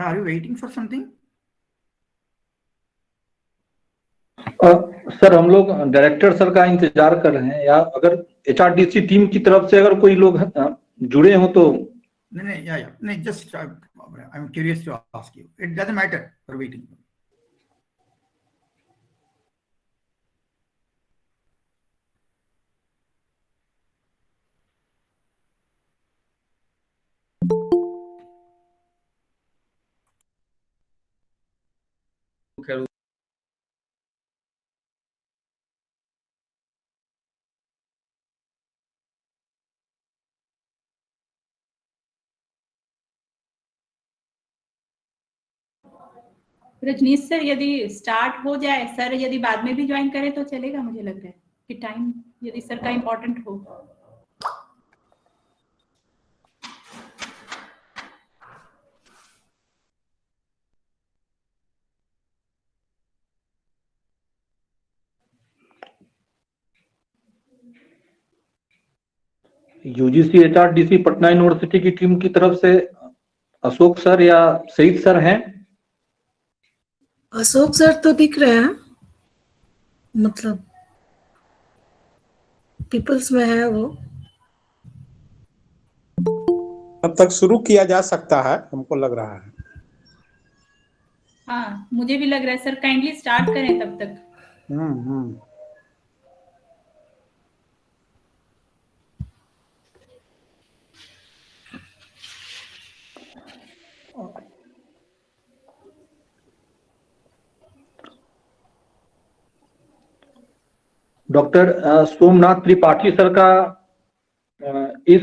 Are you waiting for something? Sir हम लोग director sir का इंतजार कर रहे हैं, या अगर एचआरडीसी टीम की तरफ से अगर कोई लोग जुड़े हो तो। नहीं, नहीं, just I'm curious to ask you. It doesn't matter for waiting. Rajneesh sir, यदि स्टार्ट हो जाए, सर यदि बाद में भी ज्वाइन करें तो चलेगा। मुझे लग रहा है कि टाइम यदि सर का इम्पोर्टेंट हो। यूजीसी एचआरडीसी पटना यूनिवर्सिटी की टीम की तरफ से अशोक सर या सईद सर हैं? अशोक सर तो दिख रहे हैं, मतलब पीपल्स में है वो। तब तक शुरू किया जा सकता है, हमको लग रहा है। हाँ, मुझे भी लग रहा है सर, काइंडली स्टार्ट करें तब तक। डॉक्टर सोमनाथ त्रिपाठी सर का इस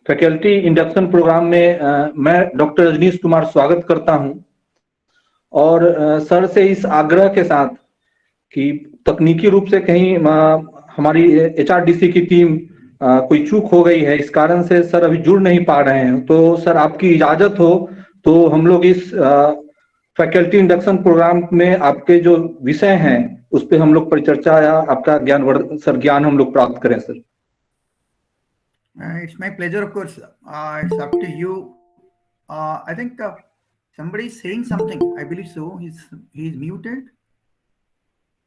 फैकल्टी इंडक्शन प्रोग्राम में मैं डॉक्टर रजनीश कुमार स्वागत करता हूं, और सर से इस आग्रह के साथ कि तकनीकी रूप से कहीं हमारी एचआरडीसी की टीम कोई चूक हो गई है, इस कारण से सर अभी जुड़ नहीं पा रहे हैं। तो सर आपकी इजाजत हो तो हम लोग इस फैकल्टी इंडक्शन प्रोग्राम में आपके जो विषय हैं उस पे हम लोग परिचर्चा या आपका ज्ञान हम लोग प्राप्त करें sir. It's my pleasure, of course. It's up to you. I think somebody is saying something. I believe so. He's muted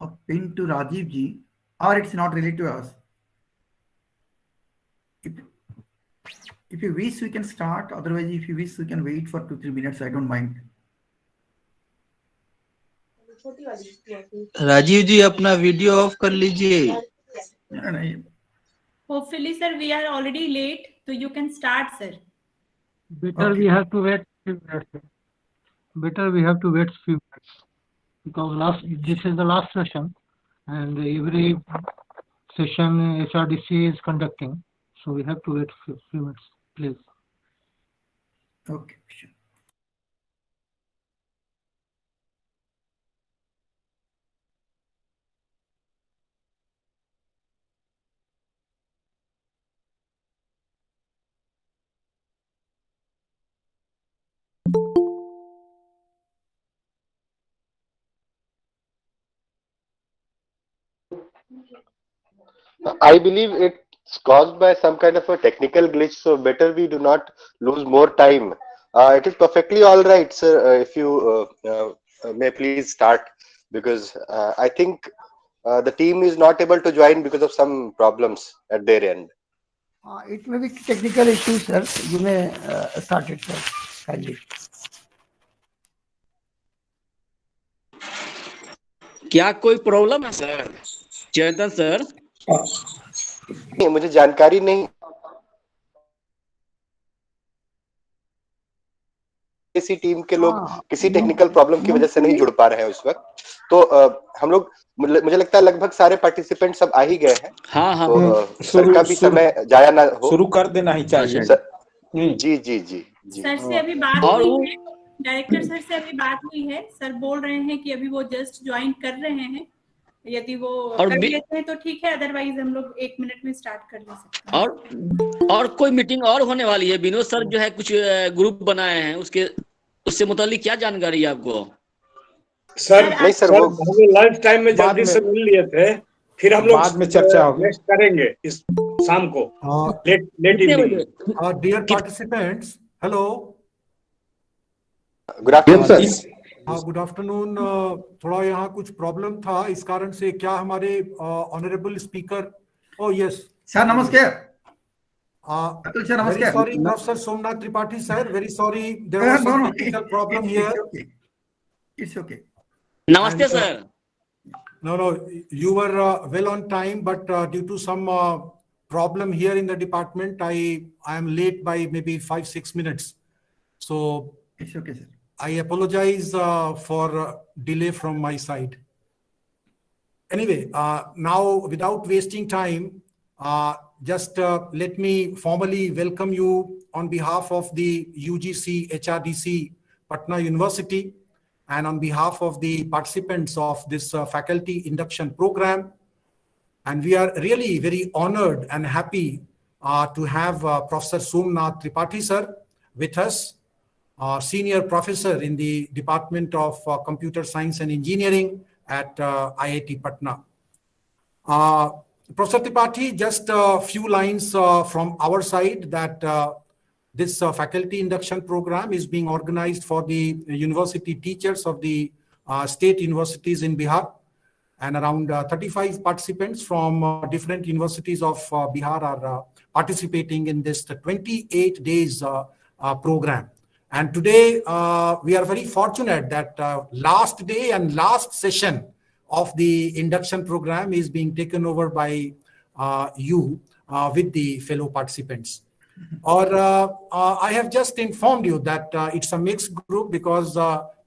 or pinned to Rajiv ji, or it's not related to us. If you wish, we can start. Otherwise, if you wish, we can wait for 2-3 minutes. I don't mind. Rajiv ji अपना video of कर लीजिए। नहीं। Hopefully, sir, we are already late, so you can start, sir. Better Okay. we have to wait few minutes. Better we have to wait few minutes because this is the last session, and every session HRDC is conducting, so we have to wait few minutes, please. Okay. Sure. I believe it's caused by some kind of a technical glitch, so better we do not lose more time. It is perfectly all right, sir, if you may please start, because I think the team is not able to join because of some problems at their end. It may be technical issue, sir. You may start it, sir. Kindly. क्या कोई problem है sir? चेतन sir, नहीं, मुझे जानकारी नहीं। किसी team के लोग किसी टेक्निकल प्रॉब्लम की वजह से नहीं जुड़ पा रहे हैं उस वक्त, तो हम लोग, मुझे लगता है लगभग सारे पार्टिसिपेंट सब आ ही गए हैं। हाँ, तो सर का भी समय जाया ना हो, शुरू कर देना ही चाहिए। जी जी जी जी। सर से अभी बात हुई है, डायरेक्टर सर से अभी बात हुई है। सर बोल रहे हैं कि अभी वो जस्ट ज्वाइन कर रहे हैं, यदि वो कर लेते हैं तो ठीक है, अदरवाइज हम लोग 1 मिनट में स्टार्ट कर ले सकते हैं। और कोई मीटिंग और होने वाली है। विनोद सर जो है कुछ ग्रुप बनाए हैं, उससे मुतालिक क्या जानकारी है आपको? सर नहीं सर, वो हम लंच टाइम में जल्दी से मिल लिए थे, फिर हम लोग बाद में चर्चा होगी, करेंगे इस शाम को late evening. Dear participants, hello. Good afternoon, sir. हाँ, गुड आफ्टरनून। थोड़ा यहाँ कुछ प्रॉब्लम था, इस कारण से क्या हमारे ऑनरेबल स्पीकर, ओ यस सर नमस्कार। Very नमस्कार। sorry, Professor Somnath Tripathi sir. Very sorry, there was some technical problem here. It's okay. नमस्ते sir. No, you were well on time, but due to some problem here in the department, I am late by maybe 5-6 minutes. So it's okay, sir. I apologize for delay from my side. Anyway, now without wasting time, just let me formally welcome you on behalf of the UGC HRDC Patna University and on behalf of the participants of this faculty induction program. And we are really very honored and happy to have Professor Somnath Tripathy sir with us, senior professor in the Department of Computer Science and Engineering at IIT Patna. Professor Tripathy, just a few lines from our side that this faculty induction program is being organized for the university teachers of the state universities in Bihar, and around 35 participants from different universities of Bihar are participating in this 28 days program. And today we are very fortunate that last day and last session of the induction program is being taken over by you with the fellow participants. Or I have just informed you that it's a mixed group because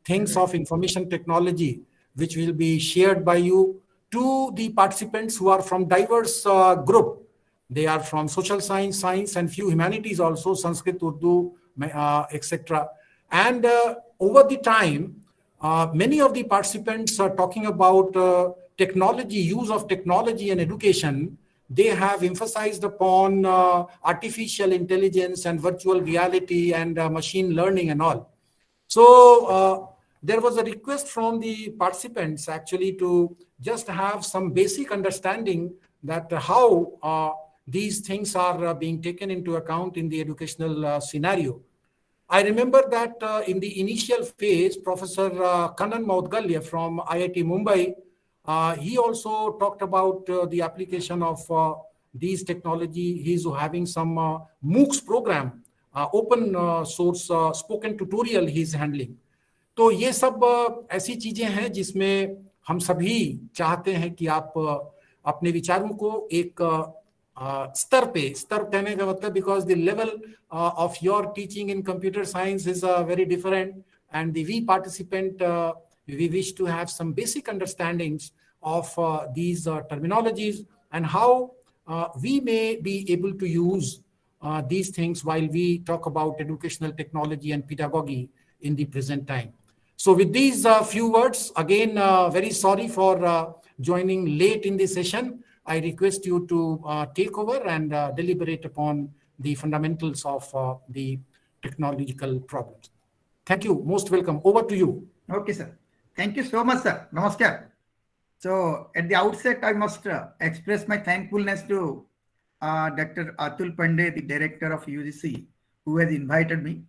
things of information technology which will be shared by you to the participants who are from diverse group. They are from social science, science, and few humanities also, Sanskrit, Urdu, etc. And over the time, many of the participants are talking about technology, use of technology in education. They have emphasized upon artificial intelligence and virtual reality and machine learning and all. So there was a request from the participants actually to just have some basic understanding that how these things are being taken into account in the educational scenario. I remember that in the initial phase, Professor Kannan Maudgalya from IIT Mumbai, he also talked about the application of these technology. He's having some MOOCs program, open source spoken tutorial he's handling. तो ये सब ऐसी चीजें हैं जिसमें हम सभी चाहते हैं कि आप अपने विचारों को एक स्तर कहने का मतलब because the level of your teaching in computer science is very different, and the we participant we wish to have some basic understandings of these terminologies and how we may be able to use these things while we talk about educational technology and pedagogy in the present time. So with these few words, again, very sorry for joining late in this session. I request you to take over and deliberate upon the fundamentals of the technological problems. Thank you. Most welcome. Over to you. Okay, sir. Thank you so much, sir. Namaskar. So at the outset, I must express my thankfulness to Dr. Atul Pandey, the director of UGC, who has invited me,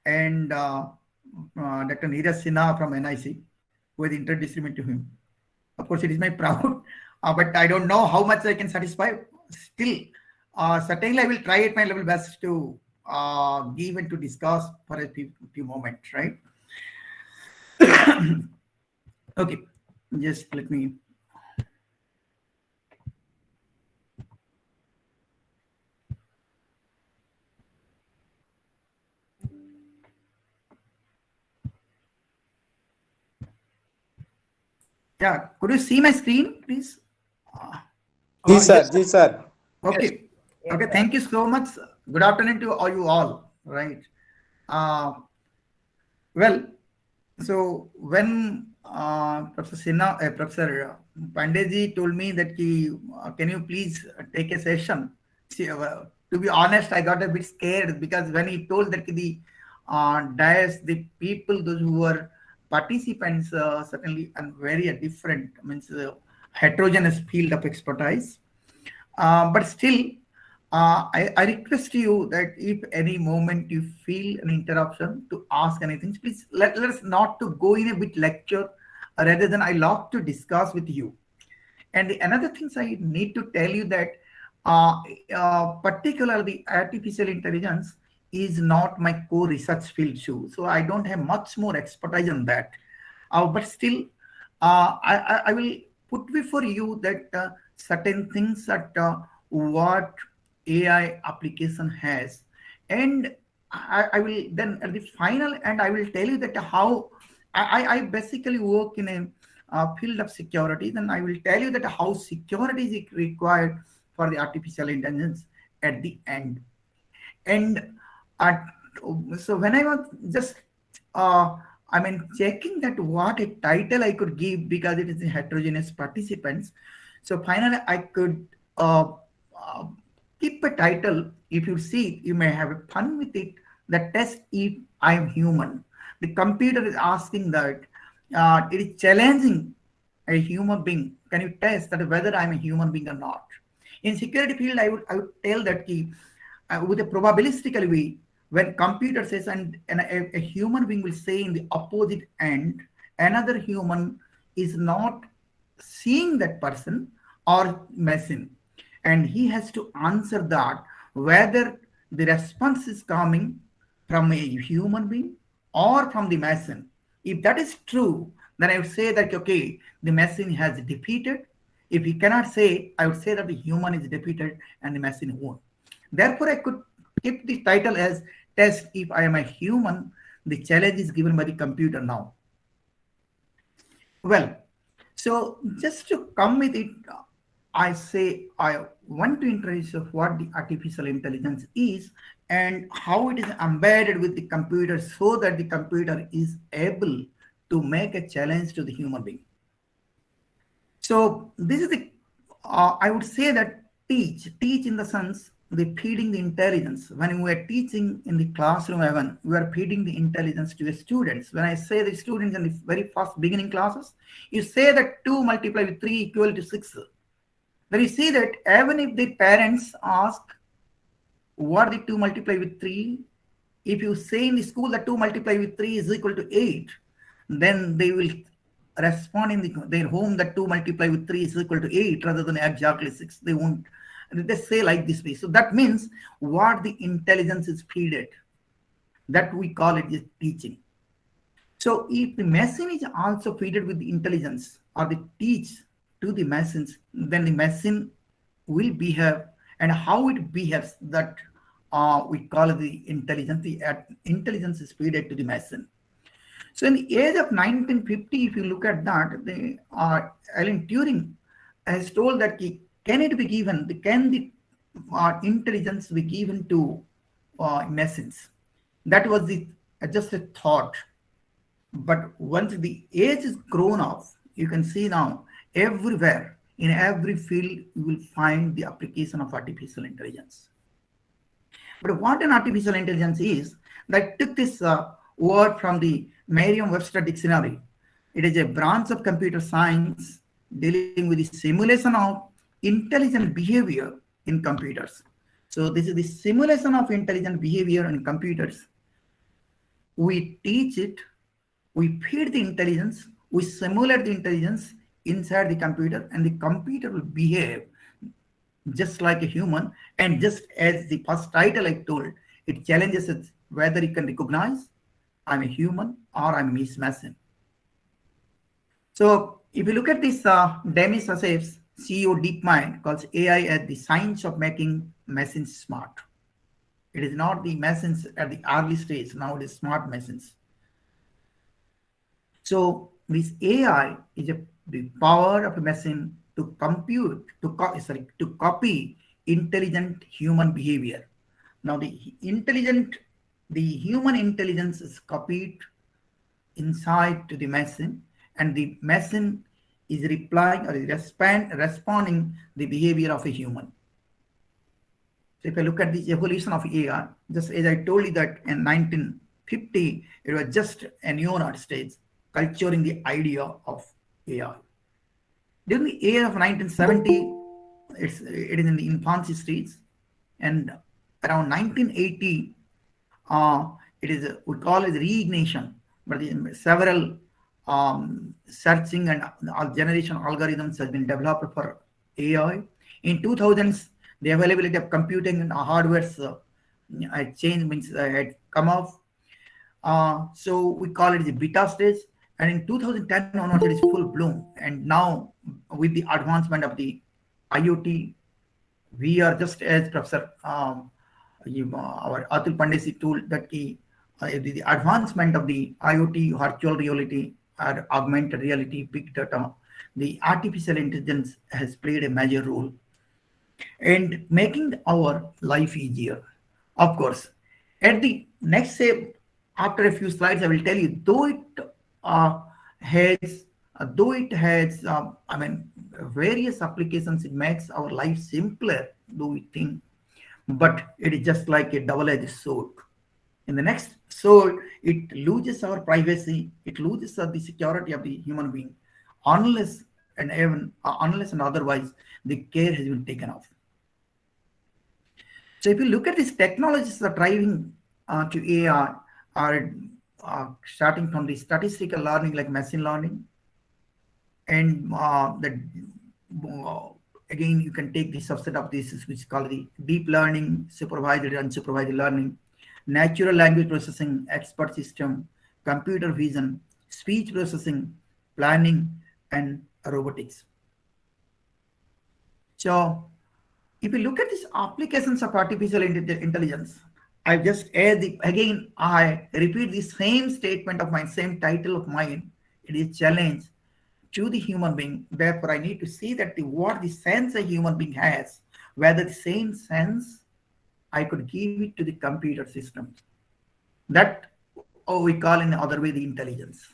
and Dr. Neeraj Sinha from NIC, who has introduced me to him. Of course, it is my proud, but I don't know how much I can satisfy. Still, certainly I will try at my level best to give and to discuss for a few moments, right? Okay, just let me. Yeah, could you see my screen, please? Ji sir, ji sir. Okay, okay. Thank you so much. Good afternoon to all you all. Right. Well, so when Professor Pandeyji told me that can you please take a session? See, to be honest, I got a bit scared because when he told that the dais, the people, those who were participants, certainly and very different, means heterogeneous field of expertise. But still, I request you that if any moment you feel an interruption to ask anything, please let us not to go in a bit lecture, rather than I love to discuss with you. And another things I need to tell you that particularly artificial intelligence is not my core research field too. So I don't have much more expertise on that. But still, I will put before you that certain things that what AI application has, and I will then at the final, and I will tell you that how I basically work in a field of security. Then I will tell you that how security is required for the artificial intelligence at the end. And so when I was just checking that what a title I could give, because it is heterogeneous participants. So finally I could keep a title. If you see, you may have fun with it. The test if I am human. The computer is asking that it is challenging a human being. Can you test that whether I am a human being or not? In security field, I would tell that with a probabilistic way, when computer says and a human being will say in the opposite end, another human is not seeing that person or machine, and he has to answer that whether the response is coming from a human being or from the machine. If that is true, then I would say that okay, the machine has defeated. If he cannot say, I would say that the human is defeated and the machine won. Therefore, I could keep the title as test if I am a human. The challenge is given by the computer now. Well, so just to come with it, I say I want to introduce what the artificial intelligence is and how it is embedded with the computer so that the computer is able to make a challenge to the human being. So this is the, I would say that teach in the sense the feeding the intelligence. When we are teaching in the classroom, even we are feeding the intelligence to the students. When I say the students in the very first beginning classes, you say that 2 multiplied with 3 equal to 6. Then you see that even if the parents ask what the 2 multiplied with 3, if you say in the school that 2 multiplied with 3 is equal to 8, then they will respond in their home that 2 multiplied with 3 is equal to 8 rather than exactly 6. They won't. They say like this way. So that means what the intelligence is fed, that we call it is teaching. So if the machine is also fed with the intelligence or the teach to the machines, then the machine will behave, and how it behaves, that we call the intelligence. The intelligence is fed to the machine. So in the age of 1950, if you look at that, the Alan Turing has told that can it be given, can the intelligence be given to machines? That was just a thought. But once the age is grown up, you can see now everywhere, in every field, you will find the application of artificial intelligence. But what an artificial intelligence is, that took this word from the Merriam-Webster dictionary. It is a branch of computer science dealing with the simulation of intelligent behavior in computers. So this is the simulation of intelligent behavior in computers. We teach it, we feed the intelligence, we simulate the intelligence inside the computer, and the computer will behave just like a human. And just as the first title I told, it challenges it whether it can recognize I'm a human or I'm a machine. So if you look at this, Demis Hasseff's CEO DeepMind calls AI as the science of making machines smart. It is not the machines at the early stage, now it is smart machines. So this AI is the power of a machine to compute, to copy intelligent human behavior. Now the human intelligence is copied inside to the machine, and the machine is replying or is responding the behavior of a human. So if I look at the evolution of AI, just as I told you that in 1950, it was just a neuron stage, culturing the idea of AI. During the year of 1970, it is in the infancy stage. And around 1980, we call it reignition, but several searching and generation algorithms has been developed for AI. In 2000s, the availability of computing and hardware's had changed, means had come off. So we call it the beta stage. And in 2010 onwards, it is full bloom. And now, with the advancement of the IoT, we are just as Professor our Atul Pandesi told that the advancement of the IoT, virtual reality, or augmented reality, big data, the artificial intelligence has played a major role in making our life easier. Of course, at the next step, after a few slides, I will tell you, though it has, various applications, it makes our life simpler, though we think, but it is just like a double-edged sword. In the next sword, it loses our privacy, it loses the security of the human being, unless and otherwise the care has been taken off. So if you look at these technologies that are driving to AI, are starting from the statistical learning like machine learning, and again you can take the subset of this, which is called the deep learning, supervised and unsupervised learning, natural language processing, expert system, computer vision, speech processing, planning, and robotics. So if you look at these applications of artificial intelligence, I just add I repeat the same statement of my same title of mine. It is challenge to the human being. Therefore, I need to see that what the sense a human being has, whether the same sense I could give it to the computer system. That we call in the other way the intelligence.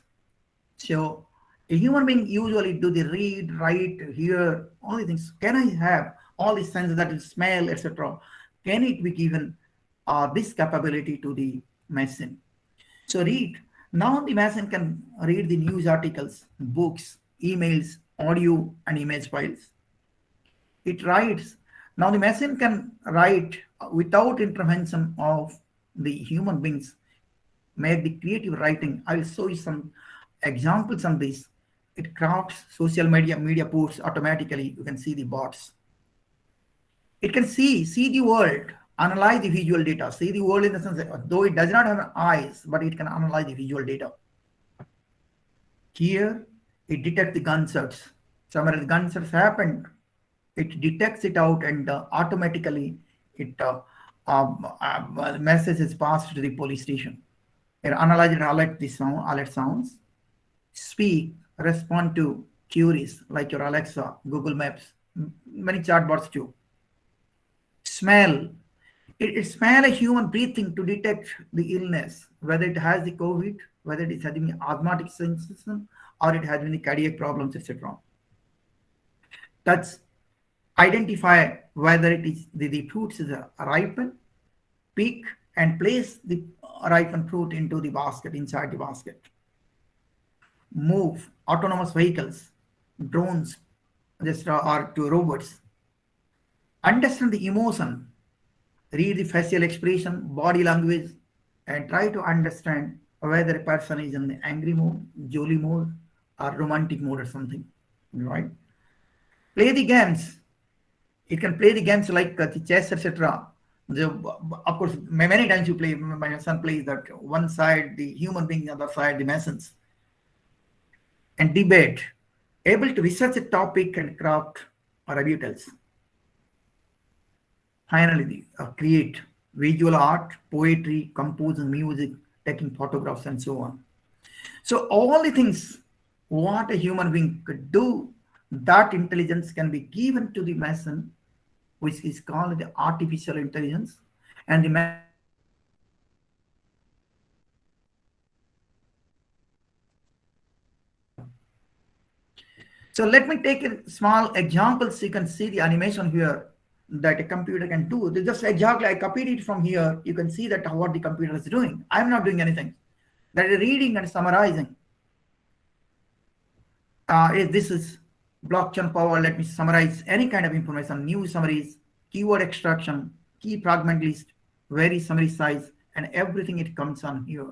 So a human being usually do the read, write, hear, all the things. Can I have all these senses, that is smell, etc.? Can it be given this capability to the machine? So read. Now the machine can read the news articles, books, emails, audio, and image files. It writes. Now the machine can write without intervention of the human beings, make the creative writing. I will show you some examples on this. It crafts social media posts automatically. You can see the bots. It can see the world, analyze the visual data, see the world in the sense that though it does not have eyes, but it can analyze the visual data. Here, it detects the gunshots. Somewhere the gunshots happened, it detects it out, and automatically it message is passed to the police station. It analyzes and alert sounds, speak, respond to queries like your Alexa, Google Maps, many chatbots too. Smell. It smells a human breathing to detect the illness, whether it has the COVID, whether it is having an asthmatic sensation, or it has any cardiac problems, etc. That's identify whether it is the fruits is ripen, pick, and place the ripened fruit into the basket, inside the basket. Move, autonomous vehicles, drones, or to robots. Understand the emotion, read the facial expression, body language, and try to understand whether a person is in the angry mode, jolly mode, or romantic mode or something, right? Play the games. It can play the games like the chess, etc. Of course, many times you play, my son plays that one side, the human being, the other side, the machines. And debate, able to research a topic and craft rebuttals. Finally, create visual art, poetry, composing music, taking photographs, and so on. So all the things what a human being could do, that intelligence can be given to the machine, which is called the artificial intelligence. And the so let me take a small example so you can see the animation here that a computer can do. This just exactly, I copied it from here. You can see that what the computer is doing. I'm not doing anything. That is reading and summarizing. This is blockchain power. Let me summarize any kind of information, news summaries, keyword extraction, key fragment list, very summary size, and everything it comes on here.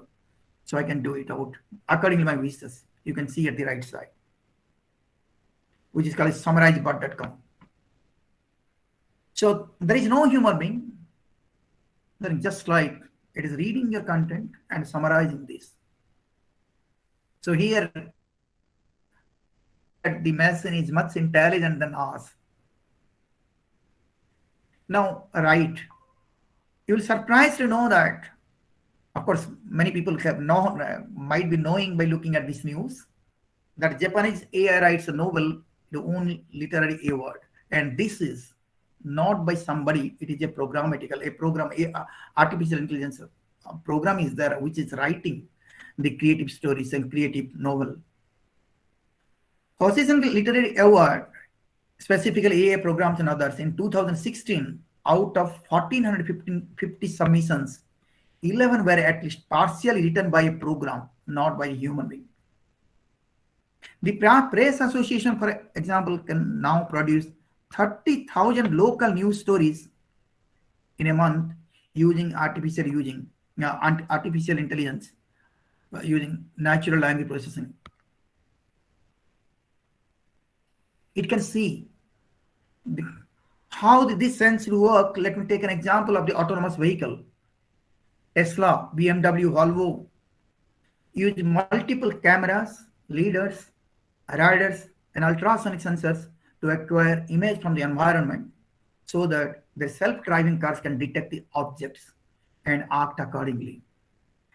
So I can do it out according to my wishes. You can see at the right side, which is called summarizebot.com. So there is no human being. Then just like it is reading your content and summarizing this. So here, the machine is much intelligent than us. Now, right, you will be surprised to know that, of course, many people might be knowing by looking at this news that Japanese AI writes a novel, the only literary award, and this is not by somebody. It is a artificial intelligence program is there which is writing the creative stories and creative novel. Caucasian Literary Award, specifically AI programs and others, in 2016, out of 1,450 submissions, 11 were at least partially written by a program, not by a human being. The Press Association, for example, can now produce 30,000 local news stories in a month using artificial intelligence, using natural language processing. It can see how this sense will work. Let me take an example of the autonomous vehicle. Tesla, BMW, Volvo use multiple cameras, lidars, radars, and ultrasonic sensors to acquire image from the environment so that the self-driving cars can detect the objects and act accordingly.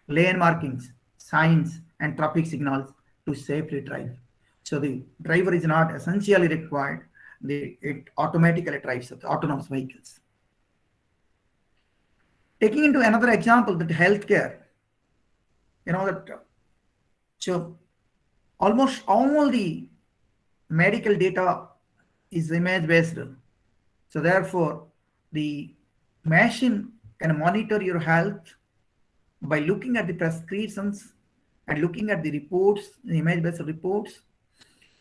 Lane markings, signs, and traffic signals to safely drive. So the driver is not essentially required. It automatically drives the autonomous vehicles. Taking into another example, that healthcare, so almost all the medical data is image-based. So therefore, the machine can monitor your health by looking at the prescriptions and looking at the reports, the image-based reports,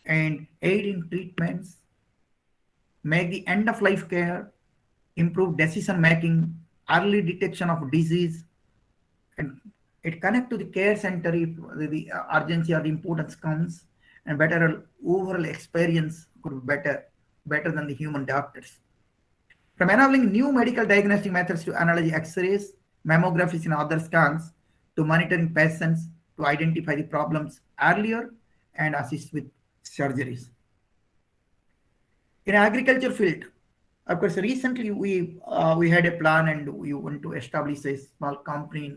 and aid in treatments, make the end-of-life care, improve decision-making, early detection of disease, and it connects to the care center if the urgency or the importance comes, and better overall experience could be better than the human doctors. From enabling new medical diagnostic methods to analyze X-rays, mammographies, and other scans, to monitoring patients to identify the problems earlier and assist with surgeries. In agriculture field, of course, recently we had a plan and we want to establish a small company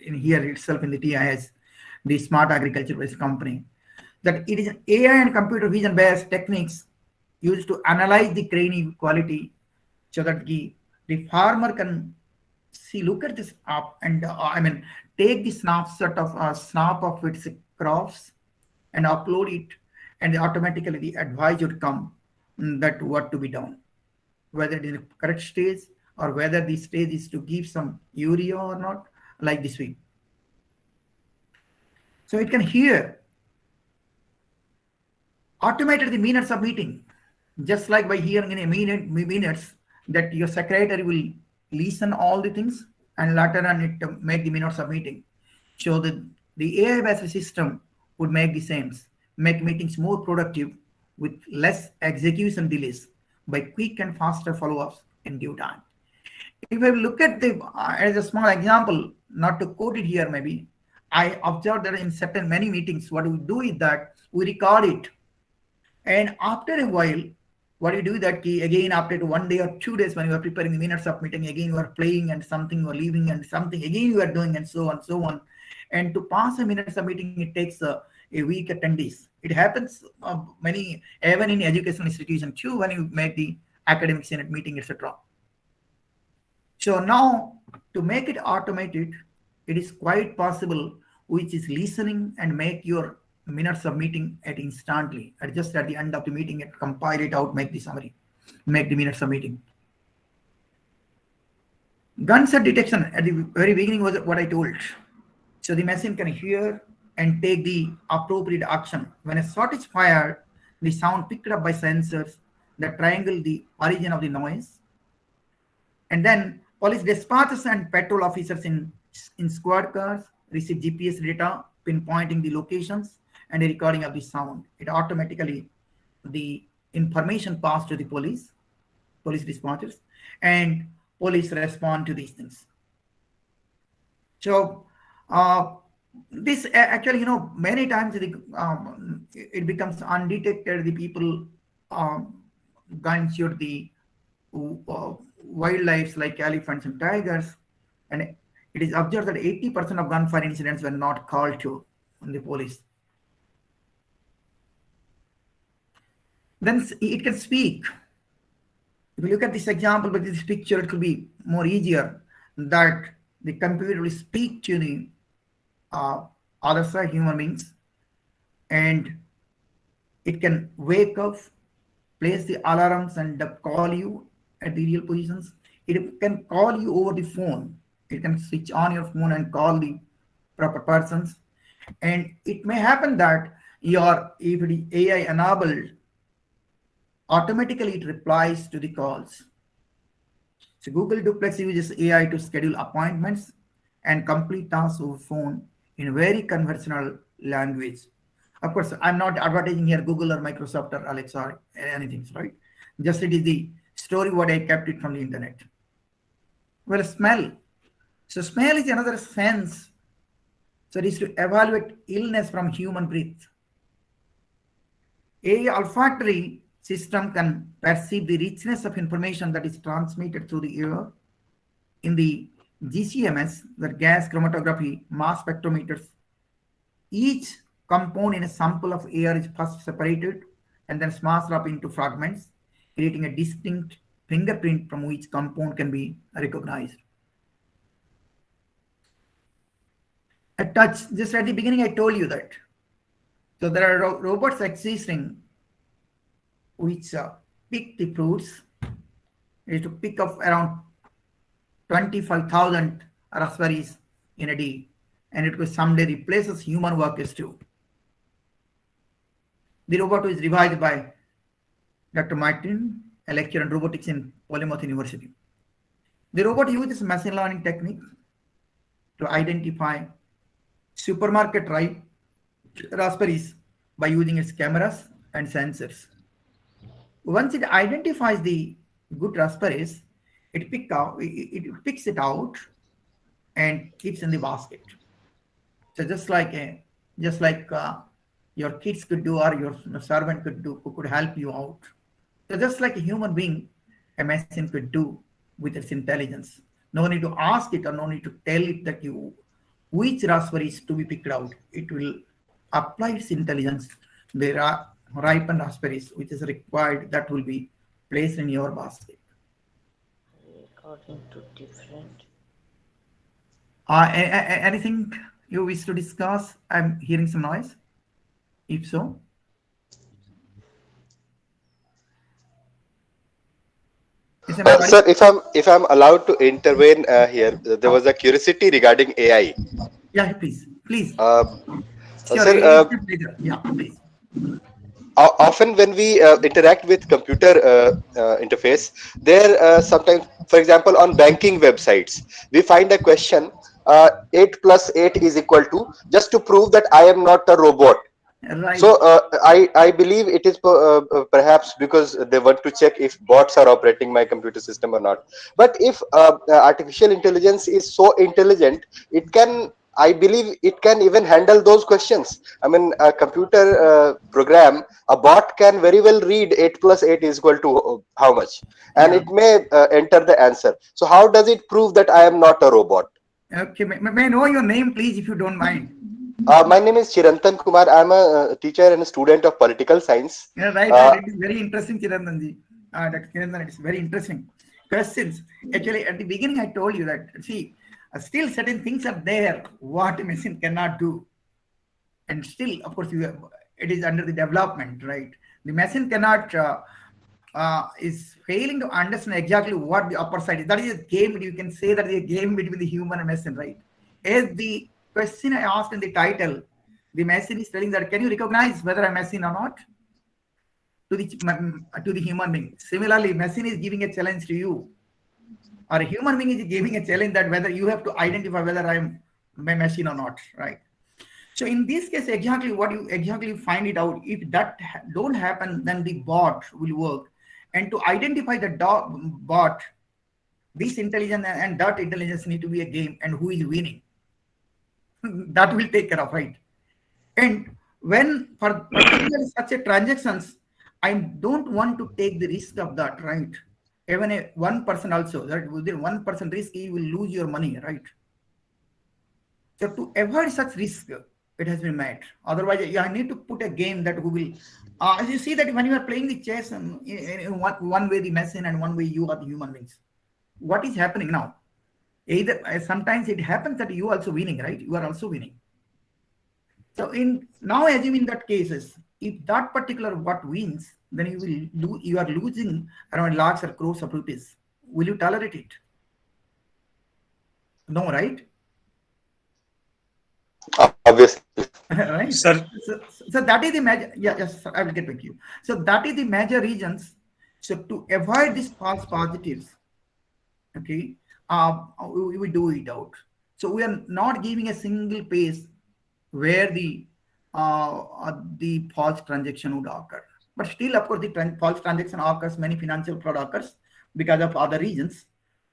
in here itself in the TIS, the Smart Agriculture Based Company. That it is an AI and computer vision based techniques used to analyze the grain quality so that the farmer can look at this up and take the snapshot of snap of its crops and upload it, and automatically the advice would come that what to be done, whether it is the correct stage or whether the stage is to give some urea or not, like this way. So it can hear automated the minutes of meeting, just like by hearing in a minutes that your secretary will listen all the things and later on it make the minutes of meeting. So that the AI-based system would make the same, make meetings more productive with less execution delays by quick and faster follow-ups in due time. If I look at as a small example, not to quote it here maybe, I observed that in many meetings, what we do is that we record it. And after a while, what you do is that again, after 1 day or 2 days, when you are preparing the minutes of meeting, again you are playing and something or leaving and something, again you are doing and so on, so on. And to pass a minutes of meeting, it takes a week or 10 days. It happens even in educational institutions too, when you make the academic senate meeting, etc. So now to make it automated, it is quite possible, which is listening and make your minutes of meeting instantly, just at the end of the meeting, and compile it out, make the summary, make the minutes of meeting. Gunshot detection at the very beginning was what I told. So the machine can hear and take the appropriate action. When a shot is fired, the sound picked up by sensors that triangle the origin of the noise And then police dispatchers and patrol officers in squad cars receive GPS data pinpointing the locations and a recording of the sound. It automatically, the information passed to the police dispatchers, and police respond to these things. So this actually, many times it becomes undetected. The people gunshoot the wildlife like elephants and tigers, and it is observed that 80% of gunfire incidents were not called to the police. Then it can speak. If you look at this example with this picture, it could be more easier that the computer will speak to the other side human beings, and it can wake up, place the alarms, and call you at the real positions. It can call you over the phone. It can switch on your phone and call the proper persons. And it may happen that if it is AI enabled, automatically it replies to the calls. So Google Duplex uses AI to schedule appointments and complete tasks over phone in very conventional language. Of course, I'm not advertising here Google or Microsoft or Alexa or anything, right? Just it is the story what I kept it from the internet. Well, smell. So smell is another sense. So it is to evaluate illness from human breath. AI olfactory system can perceive the richness of information that is transmitted through the air. In the GCMS, the gas chromatography mass spectrometers, each compound in a sample of air is first separated and then smashed up into fragments, creating a distinct fingerprint from which compound can be recognized. A touch, just at the beginning I told you that. So there are robots existing which pick the fruits. It is to pick up around 25,000 raspberries in a day, and it will someday replaces human workers too. The robot is revised by Dr. Martin, a lecturer in robotics in Plymouth University. The robot uses machine learning technique to identify supermarket ripe raspberries by using its cameras and sensors. Once it identifies the good raspberries, it picks it out and keeps in the basket. So just like your kids could do, or your servant could do, who could help you out. So just like a human being, a machine could do with its intelligence. No need to ask it or no need to tell it that which raspberries to be picked out. It will apply its intelligence. There are ripened raspberries which is required that will be placed in your basket. According to different. Anything you wish to discuss? I'm hearing some noise. If so, sir, if I'm allowed to intervene here, there was a curiosity regarding AI. Yeah, please. Sir, yeah, please. Often when we interact with computer interface, there sometimes, for example, on banking websites, we find a question 8 plus 8 is equal to, just to prove that I am not a robot. Right. So I believe it is perhaps because they want to check if bots are operating my computer system or not. But if artificial intelligence is so intelligent, I believe it can even handle those questions. I mean, a computer program, a bot can very well read 8 plus 8 is equal to how much, and it may enter the answer. So how does it prove that I am not a robot? Okay, may I know your name, please, if you don't mind? My name is Chirantan Kumar. I'm a teacher and a student of political science. Yeah, right. It is very interesting, Chirantanji. Dr. Chirantan, it's very interesting questions. Actually, at the beginning, I told you that, see, still certain things are there what a machine cannot do. And still, of course, it is under the development, right? The machine cannot, is failing to understand exactly what the upper side is. That is a game, you can say that is a game between the human and machine, right? As the question I asked in the title, the machine is telling that, can you recognize whether I'm a machine or not? To the human being. Similarly, machine is giving a challenge to you. or a human being is giving a challenge that whether you have to identify whether I am a machine or not, right? So in this case, exactly what you exactly find it out. If that don't happen, then the bot will work. And to identify the bot, this intelligence and that intelligence need to be a game, and who is winning. That will take care of, right? And when for particularly such a transactions, I don't want to take the risk of that, right? Even a 1% also, that within 1% risk, you will lose your money, right? So to avoid such risk, it has been made. Otherwise, I need to put a game that who will. As you see that when you are playing the chess, in one way the machine and one way you are the human beings. What is happening now? Either sometimes it happens that you are also winning, right? You are also winning. So in now, assuming that cases, if that particular what wins, then you are losing around lakhs or crores of rupees. Will you tolerate it? No, right? Obviously. Right. Sir. So that is the major. Yes, sir, I will get back to you. So that is the major reasons. So to avoid these false positives, okay, we do it out. So we are not giving a single page where the false transaction would occur. But still, of course, the false transaction occurs, many financial fraud occurs because of other reasons.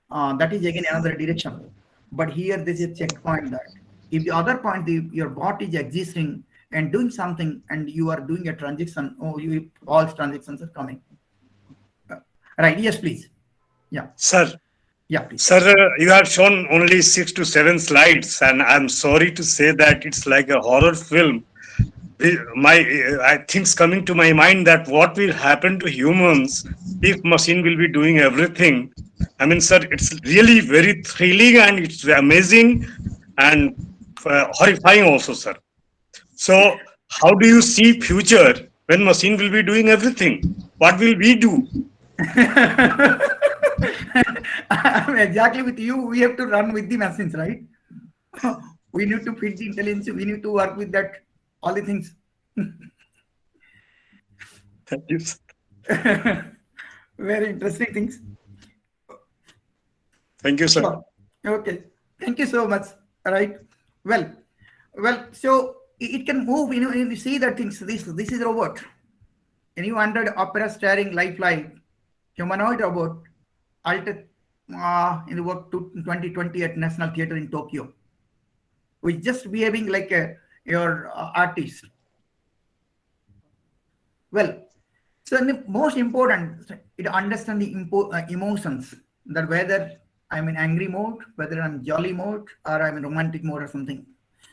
That is again another direction. But here there is a checkpoint that if the other point, your bot is existing and doing something, and you are doing a transaction, false transactions are coming. Right? Yes, please. Yeah. Sir. Yeah, please. Sir, you have shown only 6 to 7 slides, and I'm sorry to say that it's like a horror film. Things coming to my mind that what will happen to humans if machine will be doing everything. I mean, sir, it's really very thrilling and it's amazing and horrifying also, sir. So how do you see future when machine will be doing everything? What will we do? I'm exactly with you. We have to run with the machines, right? We need to feed the intelligence. We need to work with that, all the things. Thank you, sir. Very interesting things. Thank you, sir. Okay. Thank you so much. All right. Well, so it can move, you see that things, this is robot. And you Android Opera starring lifelike humanoid robot altered in the work 2020 at National Theatre in Tokyo, which just behaving like your artist. Well, so the most important, it understand the emotions, that whether I'm in angry mode, whether I'm jolly mode, or I'm in romantic mode or something.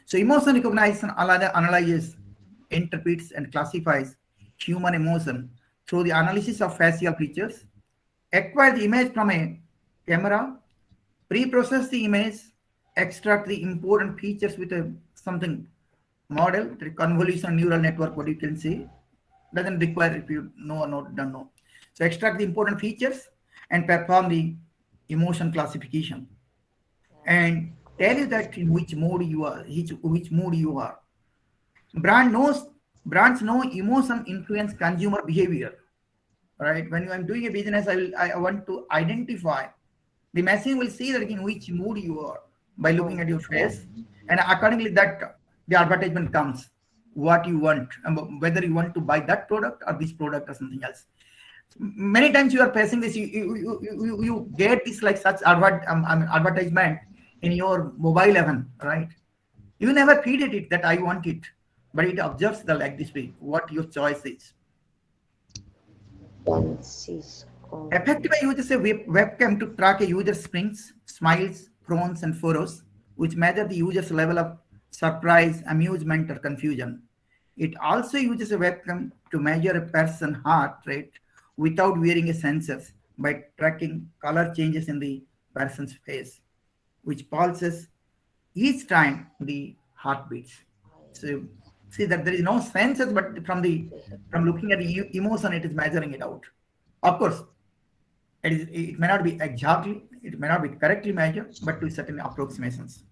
So emotion recognition analyzes, interprets, and classifies human emotion through the analysis of facial features, acquire the image from a camera, pre-process the image, extract the important features with something model, the convolution neural network, what you can say, doesn't require if you know or not, don't know. So extract the important features and perform the emotion classification and tell you that in which mode you are, which mode you are. Brands know emotion influence consumer behavior, right? When I'm doing a business, I want to identify. The machine will see that in which mood you are by looking at your face, and accordingly that the advertisement comes, what you want, whether you want to buy that product or this product or something else. Many times you are facing this, you get this like such advertisement in your mobile even, right? You never feed it that I want it, but it observes the like this way, what your choice is. Effectively, you use a webcam to track a user's springs, smiles, frowns, and furrows, which measure the user's level of surprise, amusement, or confusion. It also uses a webcam to measure a person's heart rate without wearing a sensors by tracking color changes in the person's face, which pulses each time the heart beats. So see that there is no sensors, but from looking at the emotion, it is measuring it out. Of course, it may not be exactly, it may not be correctly measured, but to certain approximations.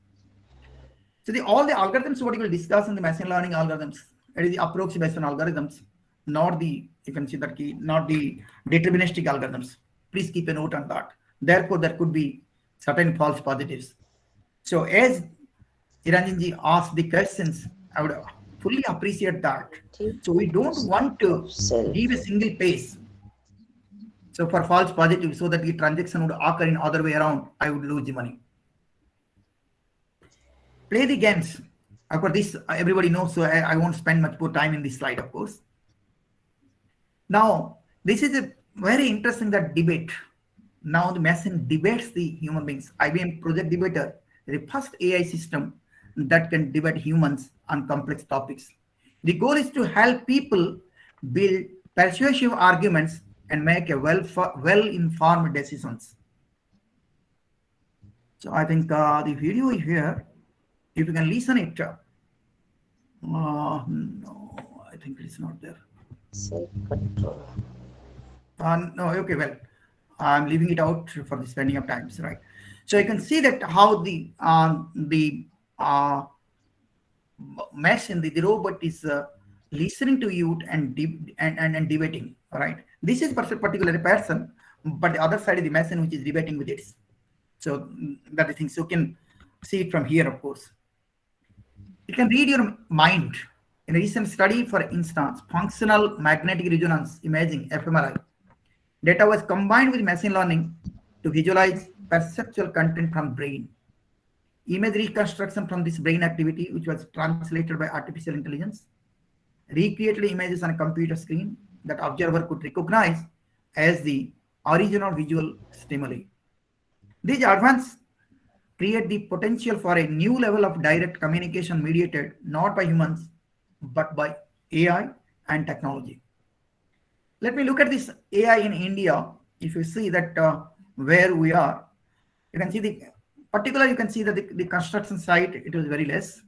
So all the algorithms what you will discuss in the machine learning algorithms, it is the approximation algorithms, not the, you can see that key, not the deterministic algorithms. Please keep a note on that. Therefore, there could be certain false positives. So as Iranjanji asked the questions, I would fully appreciate that. So we don't want to give a single pace. So for false positive, so that the transaction would occur in other way around, I would lose the money. Play the games. Of course, this everybody knows, so I won't spend much more time in this slide, of course. Now, this is a very interesting that debate. Now the machine debates the human beings. IBM Project Debater, the first AI system that can debate humans on complex topics. The goal is to help people build persuasive arguments and make a well-informed decisions. So I think the video is here. If you can listen it. No, I think it's not there. Self-control. No, okay, well, I'm leaving it out for the spending of times, right? So you can see that how the machine, the robot is listening to you and debating, right? This is particular person, but the other side is the machine which is debating with it. So that is thing. So you can see it from here, of course. It can read your mind. In a recent study, for instance, functional magnetic resonance imaging, fMRI, data was combined with machine learning to visualize perceptual content from brain. Image reconstruction from this brain activity, which was translated by artificial intelligence, recreated images on a computer screen that observer could recognize as the original visual stimuli. These advances create the potential for a new level of direct communication mediated not by humans, but by AI and technology. Let me look at this AI in India. If you see that where we are, you can see you can see that the construction site, it was very less.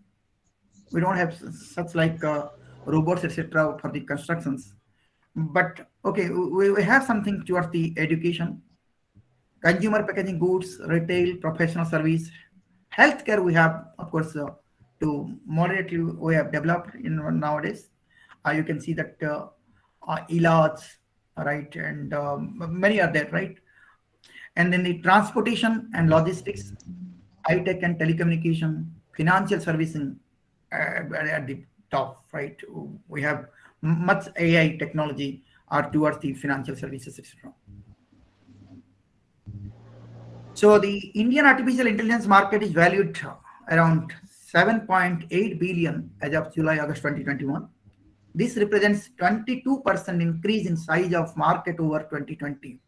We don't have such like robots, etc. for the constructions. But okay, we have something towards the education, consumer packaging goods, retail, professional service, healthcare. We have, of course, to moderately we have developed in nowadays. You can see that ILADs, right, and many are there, right? And then the transportation and logistics, high tech and telecommunication, financial servicing at the top, right? We have much AI technology towards the financial services, etc. So the Indian artificial intelligence market is valued around 7.8 billion as of July-August 2021. This represents 22% increase in size of market over 2020.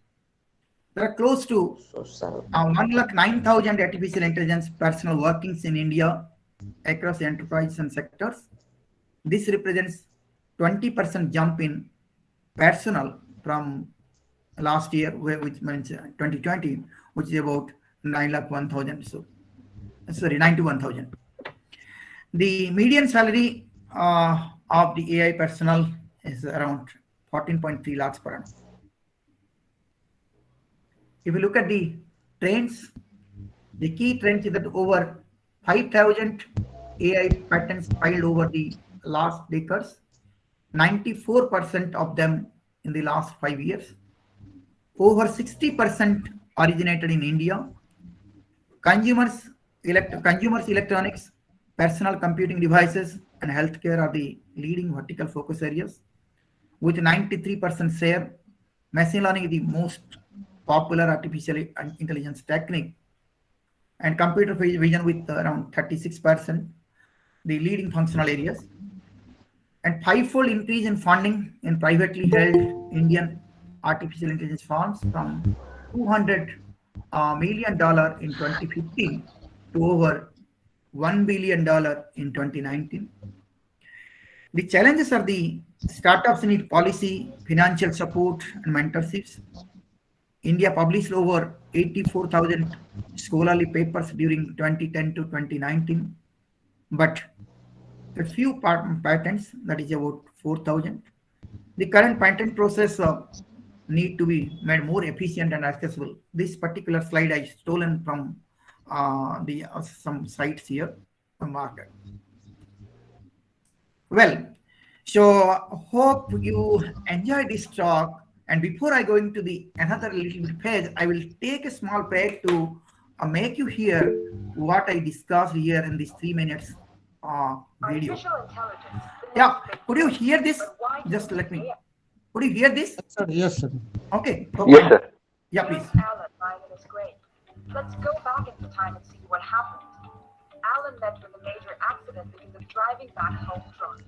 There are close to 109,000 artificial intelligence personnel workings in India across enterprise and sectors. This represents 20% jump in personnel from last year, which means 2020, which is about 91,000. So, sorry, 91,000. The median salary of the AI personnel is around 14.3 lakhs per annum. If you look at the trends, the key trends is that over 5,000 AI patents filed over the last decades, 94% of them in the last 5 years. Over 60% originated in India. Consumers electronics, personal computing devices, and healthcare are the leading vertical focus areas. With 93% share, machine learning is the most popular artificial intelligence technique, and computer vision with around 36%, the leading functional areas. And fivefold increase in funding in privately held Indian artificial intelligence firms from $200 million in 2015 to over $1 billion in 2019. The challenges are the startups need policy, financial support, and mentorships. India published over 84,000 scholarly papers during 2010 to 2019, but a few patents, that is about 4,000. The current patent process need to be made more efficient and accessible. This particular slide I stolen from some sites here from market. Well, so hope you enjoy this talk. And before I go into the another little bit page, I will take a small break to make you hear what I discussed here in this 3 minutes video. Yeah, could you hear this? Just let me. Could you hear this? Yes, sir. Okay. Yes, sir. Yeah, please. Alan, Lyman is great. Let's go back into time and see what happened. Alan met with a major accident because of driving back home drunk,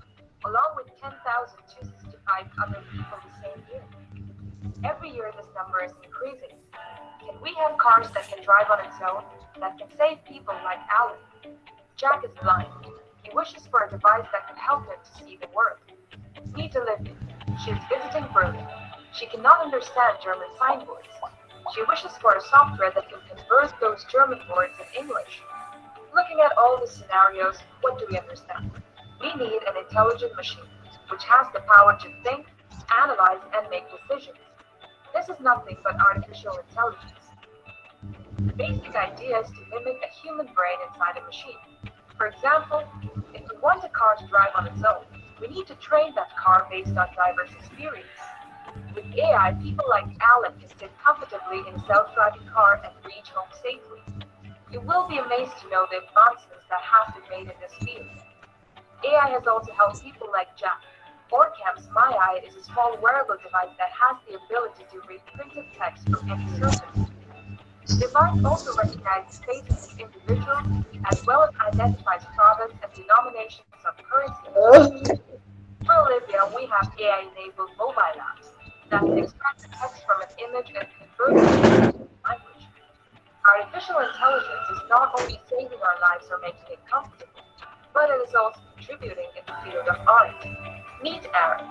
along with 10,265 other people the same year. Every year this number is increasing. Can we have cars that can drive on its own, that can save people like Alan? Jack is blind. He wishes for a device that can help him to see the world. Meet Olivia. She is visiting Berlin. She cannot understand German signboards. She wishes for a software that can convert those German words in English. Looking at all the scenarios, what do we understand? We need an intelligent machine, which has the power to think, analyze, and make decisions. This is nothing but artificial intelligence. The basic idea is to mimic a human brain inside a machine. For example, if we want a car to drive on its own, we need to train that car based on driver's experience. With AI, people like Alan can sit comfortably in a self-driving car and reach home safely. You will be amazed to know the advancements that have been made in this field. AI has also helped people like Jack. Orcam's MyEye is a small wearable device that has the ability to read printed text from any surface. The device also recognizes faces of individuals as well as identifies products and denominations of currency. For Olivia, we have AI-enabled mobile apps that can extract the text from an image and convert it into language. Artificial intelligence is not only saving our lives or making it comfortable, but it is also contributing in the field of art. Meet Aaron,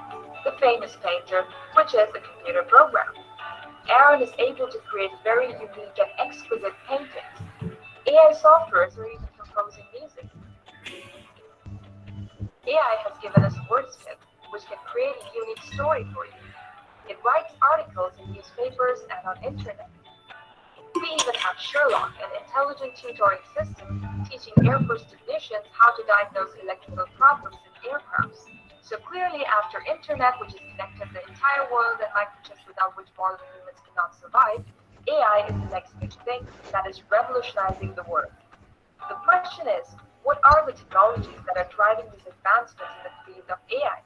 the famous painter, which is a computer program. Aaron is able to create very unique and exquisite paintings. AI softwares are even composing music. AI has given us a wordsmith, which can create a unique story for you. It writes articles in newspapers and on internet. We even have Sherlock, an intelligent tutoring system teaching Air Force technicians how to diagnose electrical problems in aircrafts. So clearly, after internet, which is connected the entire world, and microchips without which modern humans cannot survive, AI is the next big thing that is revolutionizing the world. The question is, what are the technologies that are driving these advancements in the field of AI?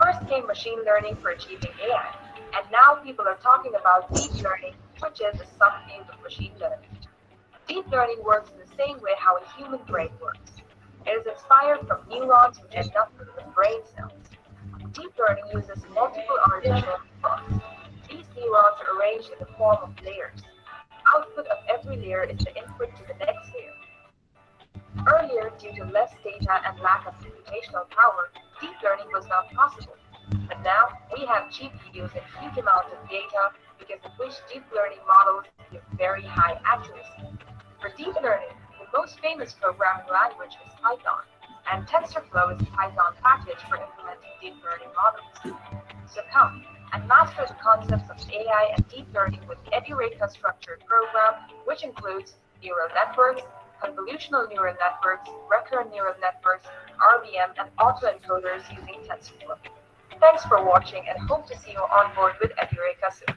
First came machine learning for achieving AI, and now people are talking about deep learning, which is a subfield of machine learning. Deep learning works in the same way how a human brain works. It is inspired from neurons which end up in brain cells. Deep learning uses multiple artificial neurons. These neurons are arranged in the form of layers. Output of every layer is the input to the next layer. Earlier, due to less data and lack of computational power, deep learning was not possible. But now, we have GPUs and huge amounts of data because of which deep learning models give very high accuracy. For deep learning, the most famous programming language is Python, and TensorFlow is a Python package for implementing deep learning models. So come and master the concepts of AI and deep learning with EduReka structured program, which includes neural networks, convolutional neural networks, recurrent neural networks, RVM, and autoencoders using TensorFlow. Thanks for watching and hope to see you on board with EduReka soon.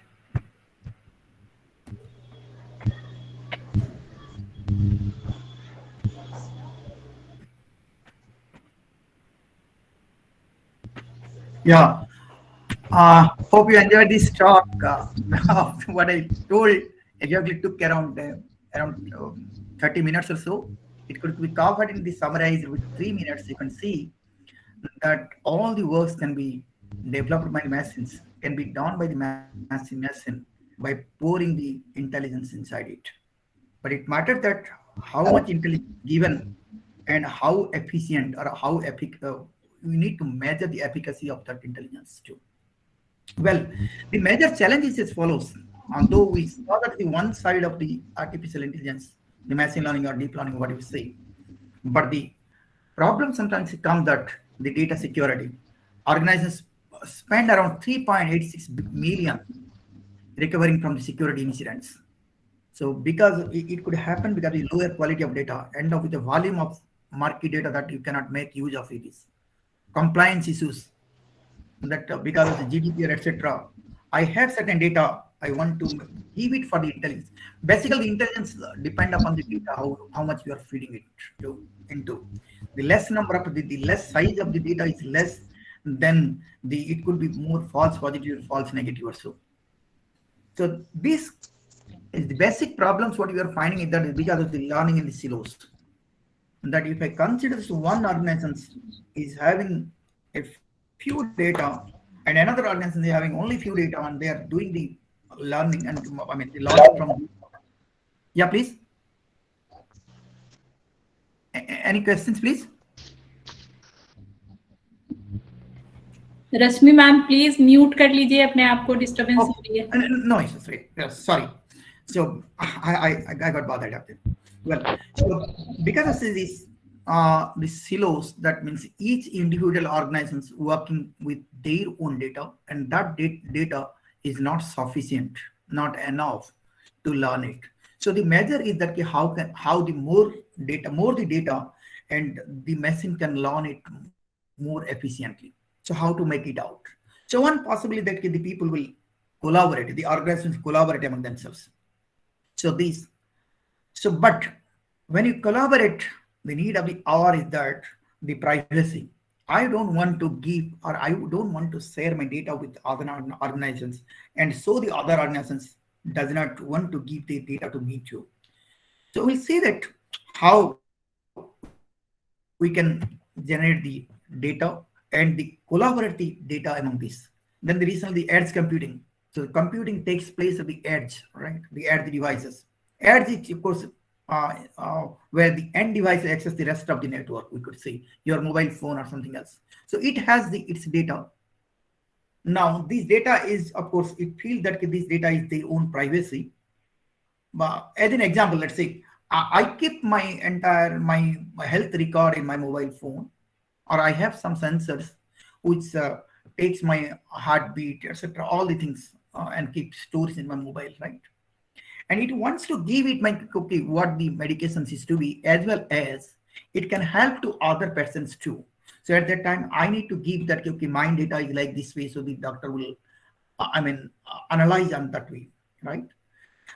Yeah. Hope you enjoyed this talk. What I told exactly took around 30 minutes or so. It could be covered in the summarized with 3 minutes. You can see that all the works can be developed by the machines, can be done by the machine by pouring the intelligence inside it. But it matters that how much intelligence given and how efficient or how we need to measure the efficacy of that intelligence too. Well, the major challenge is as follows. Although we saw that the one side of the artificial intelligence, the machine learning or deep learning, what you say, but the problem sometimes comes that the data security. Organizations spend around 3.86 million recovering from the security incidents. So because it could happen because the lower quality of data end up with a volume of murky data that you cannot make use of it is. Compliance issues that because of the GDPR, etc., I have certain data, I want to give it for the intelligence. Basically, the intelligence depend upon the data, how much you are feeding it into. The less number of the less size of the data is less, then it could be more false positive, false negative or so. So this is the basic problems what we are finding is that is because of the learning in the silos. That if I consider this one organization is having a few data and another organization is having only few data and they are doing the learning and the learning from. Yeah, please. Any questions, please? Rashmi ma'am please mute कर लीजिए अपने आप को, disturbance हो रही है. No, sorry. So I got bothered after. Well, so because of this silos, that means each individual organizations working with their own data, and that data is not sufficient, not enough to learn it. So the measure is that how the more the data, and the machine can learn it more efficiently. So how to make it out? So one possibility that the people will collaborate, the organizations collaborate among themselves. But when you collaborate, the need of the hour is that the privacy. I don't want to give, or I don't want to share my data with other organizations, and so the other organizations does not want to give the data to me too. So we'll see that how we can generate the data and collaborate the data among these. Then the reason the edge computing. So the computing takes place at the edge, right? The edge devices. Edge is, of course, where the end device access the rest of the network, we could say your mobile phone or something else. So it has its data. Now this data is, of course, it feels that this data is their own privacy. But as an example, let's say I keep my entire my health record in my mobile phone, or I have some sensors which takes my heartbeat, etc., all the things, and stores in my mobile, right? And it wants to give it what the medications is to be, as well as it can help to other persons too. So at that time, I need to give that my data is like this way, so the doctor will, analyze on that way, right?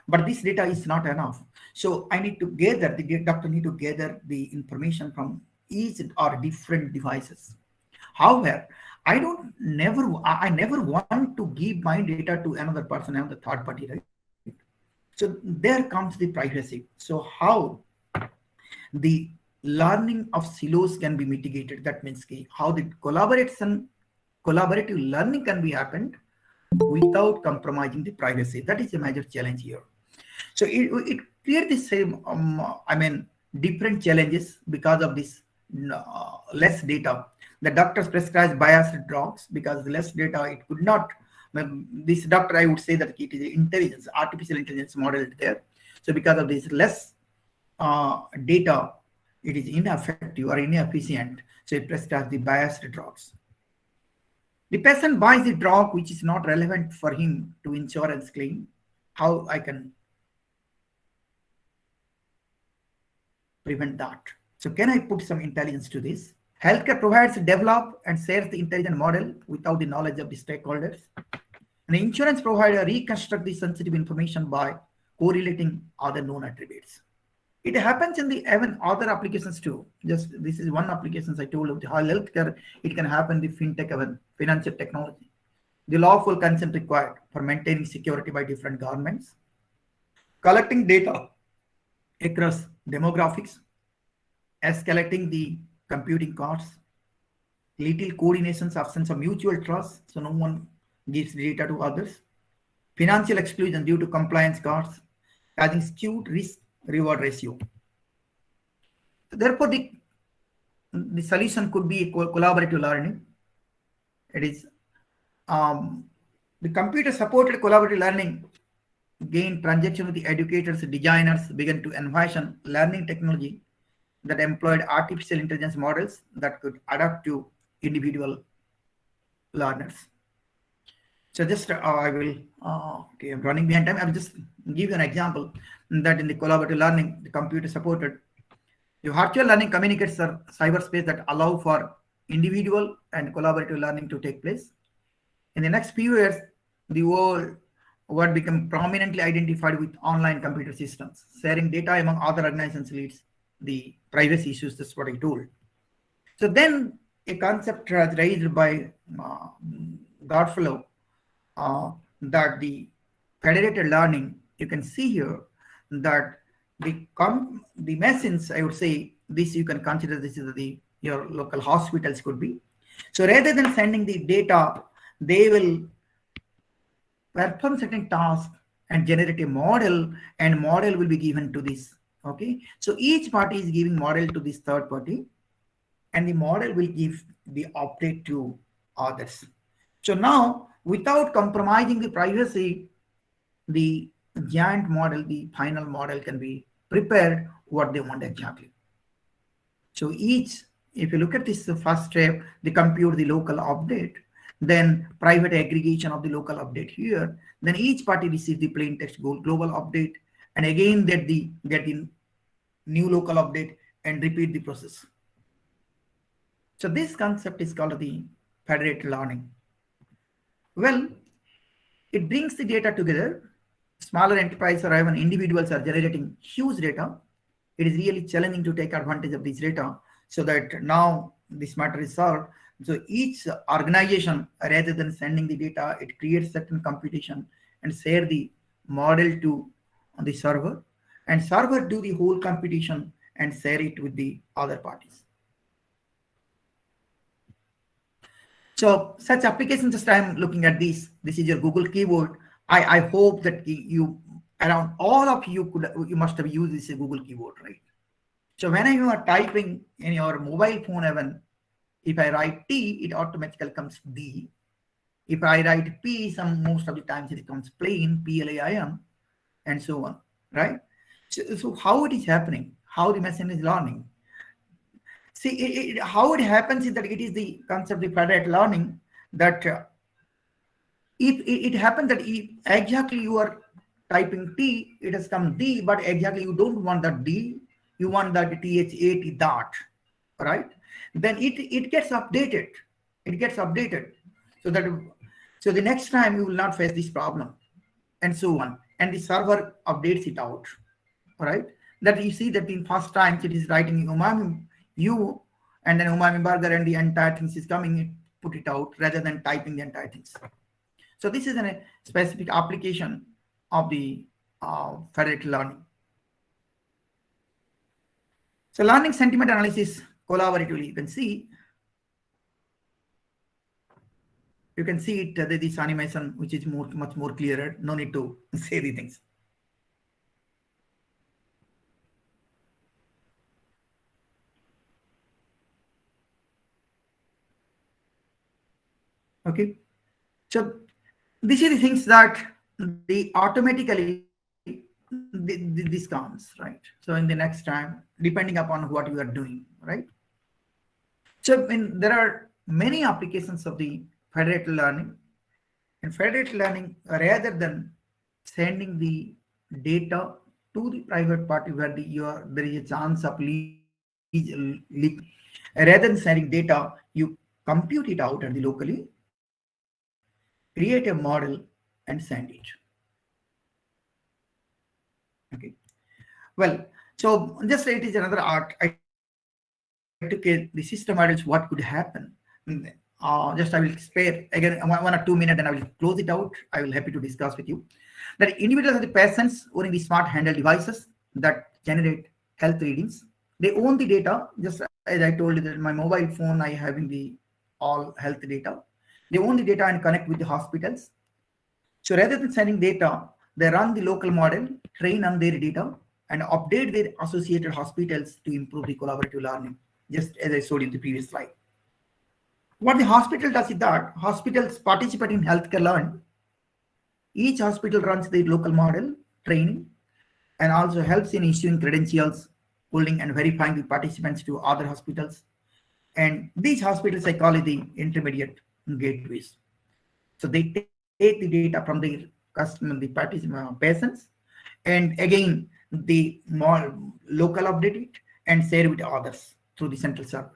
But this data is not enough. So I need to gather, the doctor need to gather the information from each or different devices. However, I never want to give my data to another person, another third party, right? So there comes the privacy. So how the learning of silos can be mitigated? That means how the collaborative learning can be happened without compromising the privacy. That is a major challenge here. So it creates the same, different challenges because of this less data. The doctors prescribe biased drugs because less data, it could not. This doctor, I would say that it is intelligence, artificial intelligence model there. So because of this less data, it is ineffective or inefficient. So it prescribes the biased drugs. The patient buys the drug which is not relevant for him to insurance claim. How I can prevent that? So can I put some intelligence to this? Healthcare providers develop and shares the intelligent model without the knowledge of the stakeholders. An insurance provider reconstructs the sensitive information by correlating other known attributes. It happens in even other applications too. Just this is one application I told you. How healthcare, it can happen in the fintech and financial technology. The lawful consent required for maintaining security by different governments. Collecting data across demographics. Escalating the computing costs. Little coordinations, absence of mutual trust, so no one gives data to others. Financial exclusion due to compliance costs, causing skewed risk-reward ratio. Therefore, the solution could be collaborative learning. It is the computer-supported collaborative learning gained transaction with the educators, designers began to envision learning technology that employed artificial intelligence models that could adapt to individual learners. So just I will, okay, I'm running behind time. I will just give you an example that in the collaborative learning, the computer supported, the virtual learning communicates a cyberspace that allow for individual and collaborative learning to take place. In the next few years, the world what become prominently identified with online computer systems. Sharing data among other organizations leads the privacy issues. That's what I told. So then a concept was raised by Godfellow that the federated learning, you can see here that the machines, I would say, this you can consider this is your local hospitals could be. So rather than sending the data, they will perform certain tasks and generate a model, and model will be given to this. Okay, so each party is giving model to this third party, and the model will give the update to others. So now, without compromising the privacy, the giant model, the final model can be prepared what they want exactly. So each, if you look at this first step, they compute the local update, then private aggregation of the local update here, then each party receives the plain text global update, and again get the new local update and repeat the process. So this concept is called the federated learning. Well, it brings the data together. Smaller enterprises or even individuals are generating huge data. It is really challenging to take advantage of this data, so that now this matter is solved. So each organization, rather than sending the data, it creates certain computation and share the model to the server, and server do the whole computation and share it with the other parties. So such applications, just I'm looking at this. This is your Google keyboard. I hope that you, around all of you you must have used this Google keyboard, right? So when you are typing in your mobile phone, even if I write T, it automatically comes D. If I write P, most of the times it comes plain, PLAIN, and so on, right? So how it is happening? How the machine is learning? See, how it happens is that it is the concept of federated learning, that if it happens that if exactly you are typing T, it has come D, but exactly you don't want that D, you want that THAT dot, right? Then it gets updated. It gets updated, so the next time you will not face this problem, and so on. And the server updates it out, right? That you see that in first times it is writing umami you, and then umami burger, and the entire things is coming, it put it out rather than typing the entire things. So this is a specific application of the federated learning. So learning sentiment analysis collaboratively, you can see it, this animation, which is much more clearer. No need to say the things. Okay, so these are the things that they automatically this comes, right? So in the next time, depending upon what you are doing, right? So there are many applications of the federated learning. And federated learning, rather than sending the data to the private party where there is a chance of leak, rather than sending data, you compute it out at the locally, create a model, and send it. Okay. Well, so just it is another art. I took the system models, what could happen. Just I will spare again 1 or 2 minutes, and I will close it out. I will happy to discuss with you that individuals are the persons owning the smart handheld devices that generate health readings. They own the data, just as I told you that my mobile phone, I having the all health data. They own the data and connect with the hospitals. So rather than sending data, they run the local model, train on their data, and update their associated hospitals to improve the collaborative learning, just as I showed in the previous slide. What the hospital does is that hospitals participate in healthcare learning. Each hospital runs their local model, training, and also helps in issuing credentials, pulling and verifying the participants to other hospitals. And these hospitals, I call it the intermediate gateways. So they take the data from the customer, the patients, and again, the more local update it and share with others through the central server.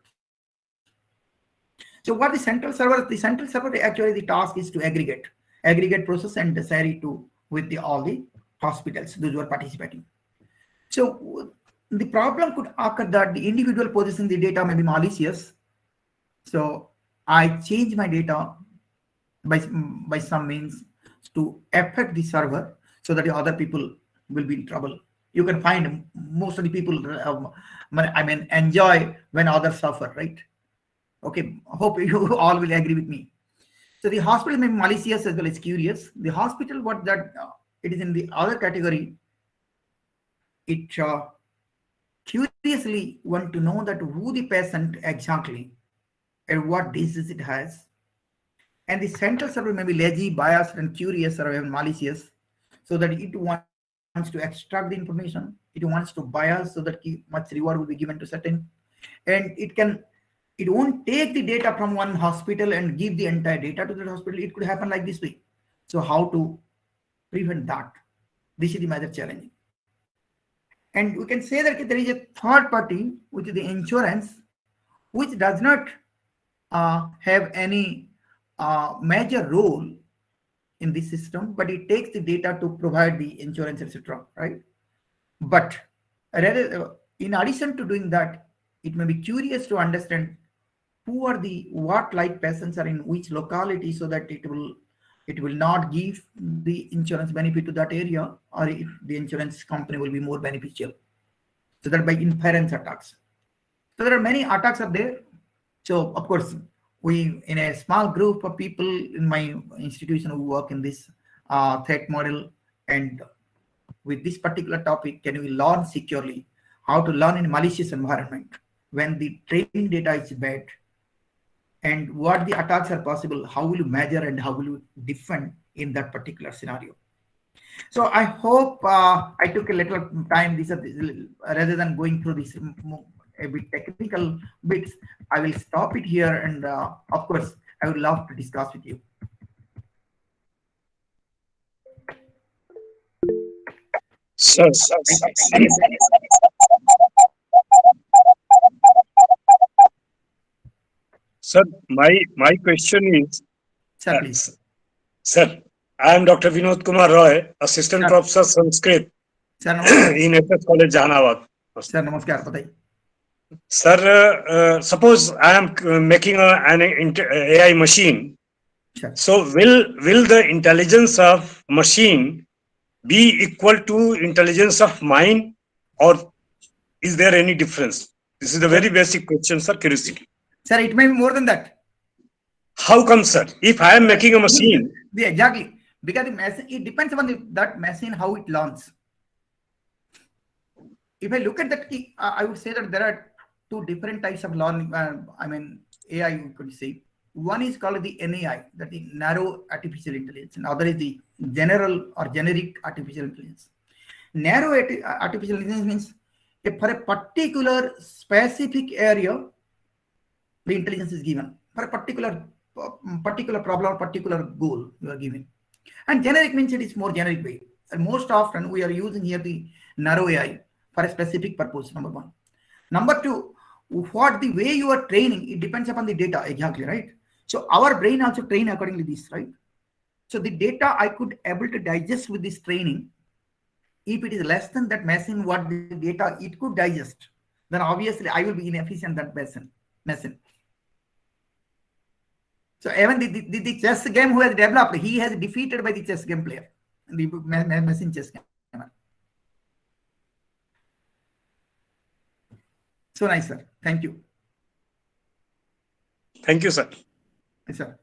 So what the central server actually the task is to aggregate aggregate process and share it with all the hospitals, those who are participating. So the problem could occur that the individual possessing the data may be malicious. So I change my data by some means to affect the server so that the other people will be in trouble. You can find most of the people, enjoy when others suffer, right? Okay, I hope you all will agree with me. So the hospital may be malicious as well as curious. The hospital, it is in the other category. It curiously want to know that who the patient exactly and what disease it has. And the central server may be lazy, biased, and curious or even malicious, so that it wants to extract the information. It wants to bias so that much reward will be given to certain. And it won't take the data from one hospital and give the entire data to the hospital. It could happen like this way. So how to prevent that? This is the major challenge. And we can say that there is a third party, which is the insurance, which does not have any major role in this system, but it takes the data to provide the insurance, etc. Right? But rather, in addition to doing that, it may be curious to understand what like patients are in which locality, so that it will not give the insurance benefit to that area, or the insurance company will be more beneficial. So that by inference attacks. So there are many attacks are there. So of course, we in a small group of people in my institution who work in this threat model, and with this particular topic, can we learn securely how to learn in a malicious environment when the training data is bad, and what the attacks are possible, how will you measure and how will you defend in that particular scenario. So I hope I took a little time, rather than going through this a bit technical bits, I will stop it here, and of course I would love to discuss with you. Sir, sir, my question is, Sir, please. Sir, I am Dr. Vinod Kumar Roy, Assistant Sir. Professor Sanskrit in FS College, Jahanabad. Sir, namaskar. Bataiye. Sir, suppose I am making an AI machine. Sure. So will the intelligence of machine be equal to intelligence of mind, or is there any difference? This is a very basic question, sir. Curiosity. Sir, it may be more than that. How come, sir? If I am making a machine, yeah, exactly, because the machine, it depends upon that machine how it learns. If I look at that, I would say that there are two different types of learning. AI, you could say. One is called the NAI, that is narrow artificial intelligence, and other is the general or generic artificial intelligence. Narrow artificial intelligence means for a particular specific area, the intelligence is given for a particular problem or particular goal you are given. And generic means it is more generic way. And most often we are using here the narrow AI for a specific purpose, number one. Number two, what the way you are training, it depends upon the data, exactly, right? So our brain also train accordingly this, right? So the data I could able to digest with this training, if it is less than that machine, what the data it could digest, then obviously I will be inefficient that machine. So even the chess game who has developed, he has defeated by the chess game player, the machine chess game. So nice, sir. Thank you. Thank you, sir. Yes, sir.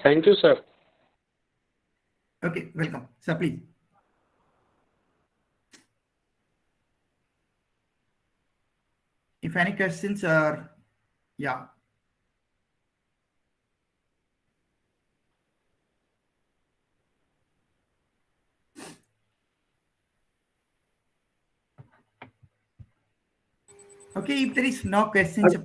Thank you, sir. Okay, welcome. Sir, please. If any questions are, yeah. Okay, if there is no questions.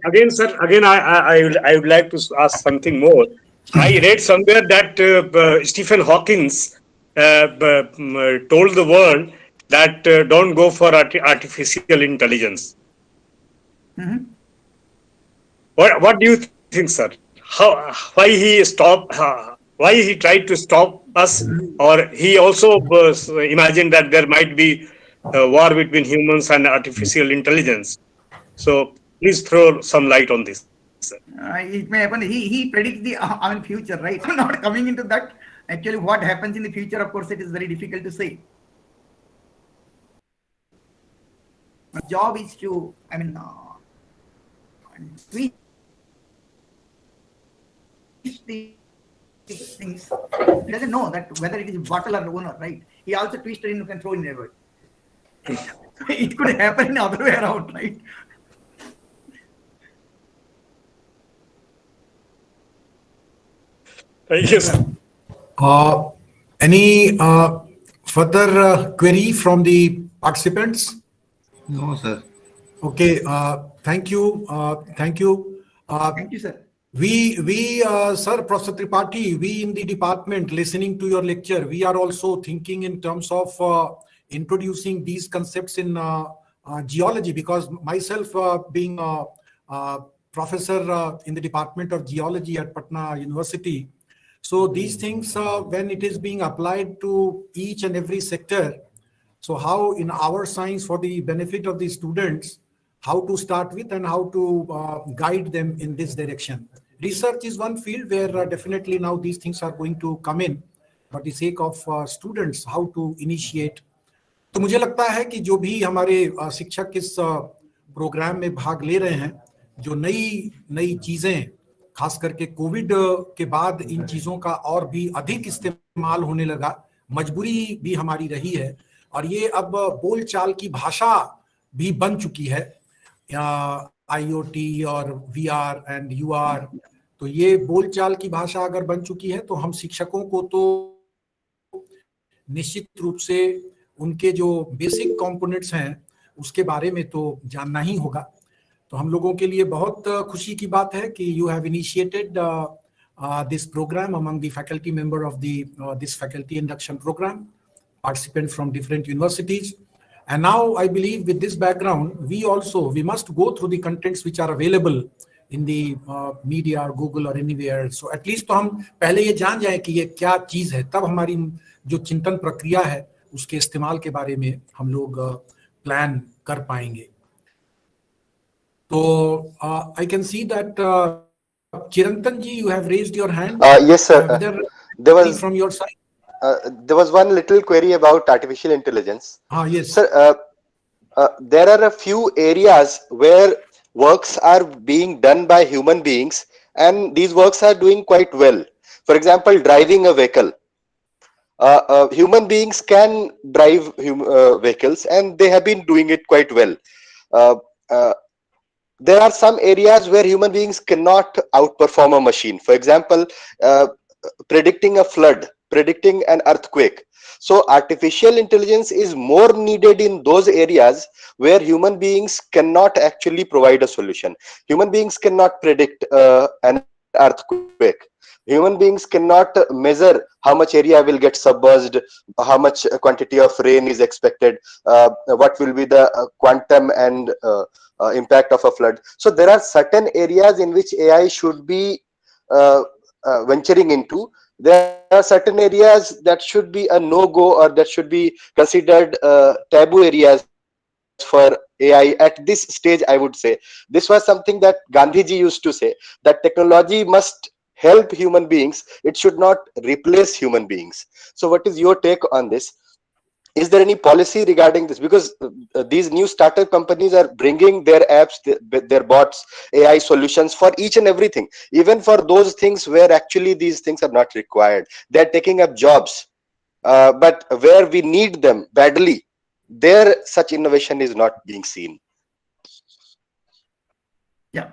Again, sir, I would like to ask something more. I read somewhere that Stephen Hawking told the world that don't go for artificial intelligence. Mm-hmm. What do you think, sir? why he stopped, why he tried to stop us, or he also imagined that there might be a war between humans and artificial intelligence. So please throw some light on this. It may happen. He predicts the future, right? I'm not coming into that. Actually, what happens in the future, of course, it is very difficult to say. My job is to, twist the things. He doesn't know that whether it is bottle or owner, right? He also twisted in control in every. It could happen in other way around, right? Yes. Any further query from the participants? No, sir. Okay. Thank you. Thank you. Thank you, sir. Sir, Professor Tripathi, we in the department listening to your lecture, we are also thinking in terms of introducing these concepts in geology, because myself being a professor in the Department of Geology at Patna University, so these things, when it is being applied to each and every sector, so how in our science, for the benefit of the students, how to start with and how to guide them in this direction. Research is one field where definitely now these things are going to come in, for the sake of students, how to initiate. तो मुझे लगता है कि जो भी हमारे शिक्षक इस प्रोग्राम में भाग ले रहे हैं, जो नई चीजें, खास करके कोविड के बाद इन चीजों का और भी अधिक इस्तेमाल होने लगा, मजबूरी भी हमारी रही है, और ये अब बोलचाल की भाषा भी बन चुकी है, IoT और VR एंड UR. तो ये बोलचाल की भाषा अगर बन चुकी है, तो हम शिक्षकों को तो निश्चित रूप से उनके जो बेसिक कंपोनेंट्स हैं उसके बारे में तो जानना ही होगा. तो हम लोगों के लिए बहुत खुशी की बात है कि you have initiated this program among the faculty member of the this faculty induction program, participants from different universities. And now I believe with this background, we must go through the contents which are available in the media or Google or anywhere. So at least तो हम पहले ये जान जाएं कि ये क्या चीज है, तब हमारी जो चिंतन प्रक्रिया है उसके इस्तेमाल के बारे में हम लोग प्लान कर पाएंगे. तो I can see that Chirantan ji, you have raised your hand. Yes, sir. There was from your side. There was one little query about artificial intelligence. Yes. Sir, there are a few areas where works are being done by human beings, and these works are doing quite well. For example, driving a vehicle. Human beings can drive vehicles, and they have been doing it quite well. There are some areas where human beings cannot outperform a machine. For example, predicting a flood, predicting an earthquake. So artificial intelligence is more needed in those areas where human beings cannot actually provide a solution. Human beings cannot predict an earthquake. Human beings cannot measure how much area will get submerged, how much quantity of rain is expected, what will be the quantum and impact of a flood. So there are certain areas in which AI should be venturing into. There are certain areas that should be a no-go, or that should be considered taboo areas for AI at this stage. I would say this was something that Gandhiji used to say, that technology must help human beings, it should not replace human beings. So what is your take on this? Is there any policy regarding this? Because these new startup companies are bringing their apps, their bots, AI solutions for each and everything, even for those things where actually these things are not required. They're taking up jobs, but where we need them badly, there such innovation is not being seen. Yeah.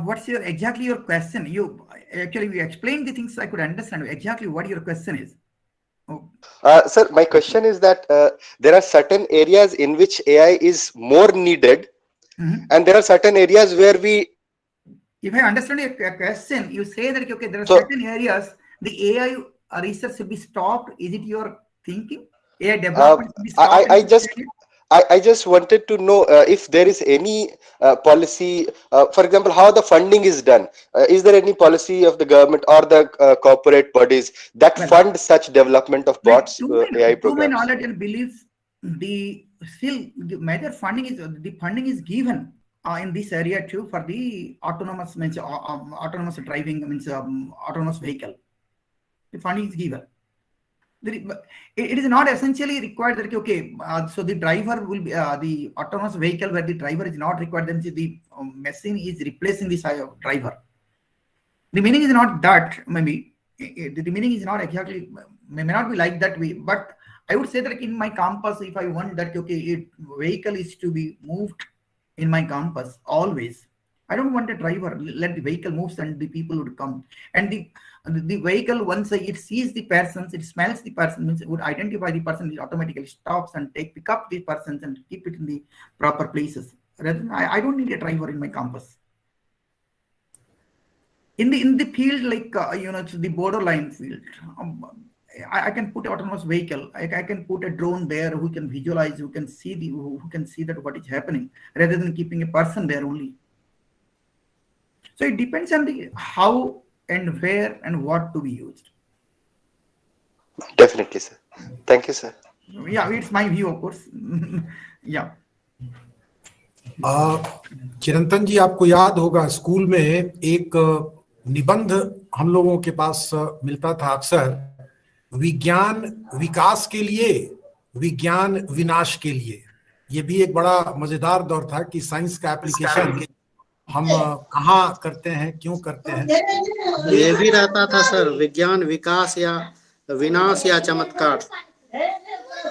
What's exactly your question? You explained the things I could understand. Exactly what your question is. Sir, my question is that there are certain areas in which AI is more needed, and there are certain areas where we. If I understand your question, you say that there are certain areas the AI research should be stopped. Is it your thinking? AI development should be stopped. I just wanted to know if there is any policy, for example, how the funding is done. Is there any policy of the government or the corporate bodies that fund such development of bots, AI To my programs? knowledge and belief, the major funding is given in this area too for the autonomous autonomous driving autonomous vehicle. The funding is given. It is not essentially required that so the driver will be the autonomous vehicle where the driver is not required, then the machine is replacing the driver. The meaning is not that, maybe the meaning is not exactly, may not be like that way, but I would say that in my campus, if I want that a vehicle is to be moved in my campus always, I don't want a driver. Let the vehicle moves and the people would come. And the vehicle, once it sees the persons, it smells the person, means it would identify the person, it automatically stops and pick up the persons and keep it in the proper places. I don't need a driver in my campus. In the field, like it's the borderline field. I can put autonomous vehicle. I can put a drone there who can visualize, who can see that what is happening, rather than keeping a person there only. So it depends on the how and where and what to be used. Definitely, sir. Thank you, sir. Yeah, it's my view, of course. Yeah. चिरंतन जी, आपको याद होगा school में एक निबंध हम लोगों के पास मिलता था अक्सर, विज्ञान विकास के लिए, विज्ञान विनाश के लिए। ये भी एक बड़ा मजेदार दौर था कि साइंस का एप्लीकेशन हम कहाँ करते हैं, क्यों करते हैं। ये भी रहता था सर, विज्ञान विकास या विनाश या चमत्कार।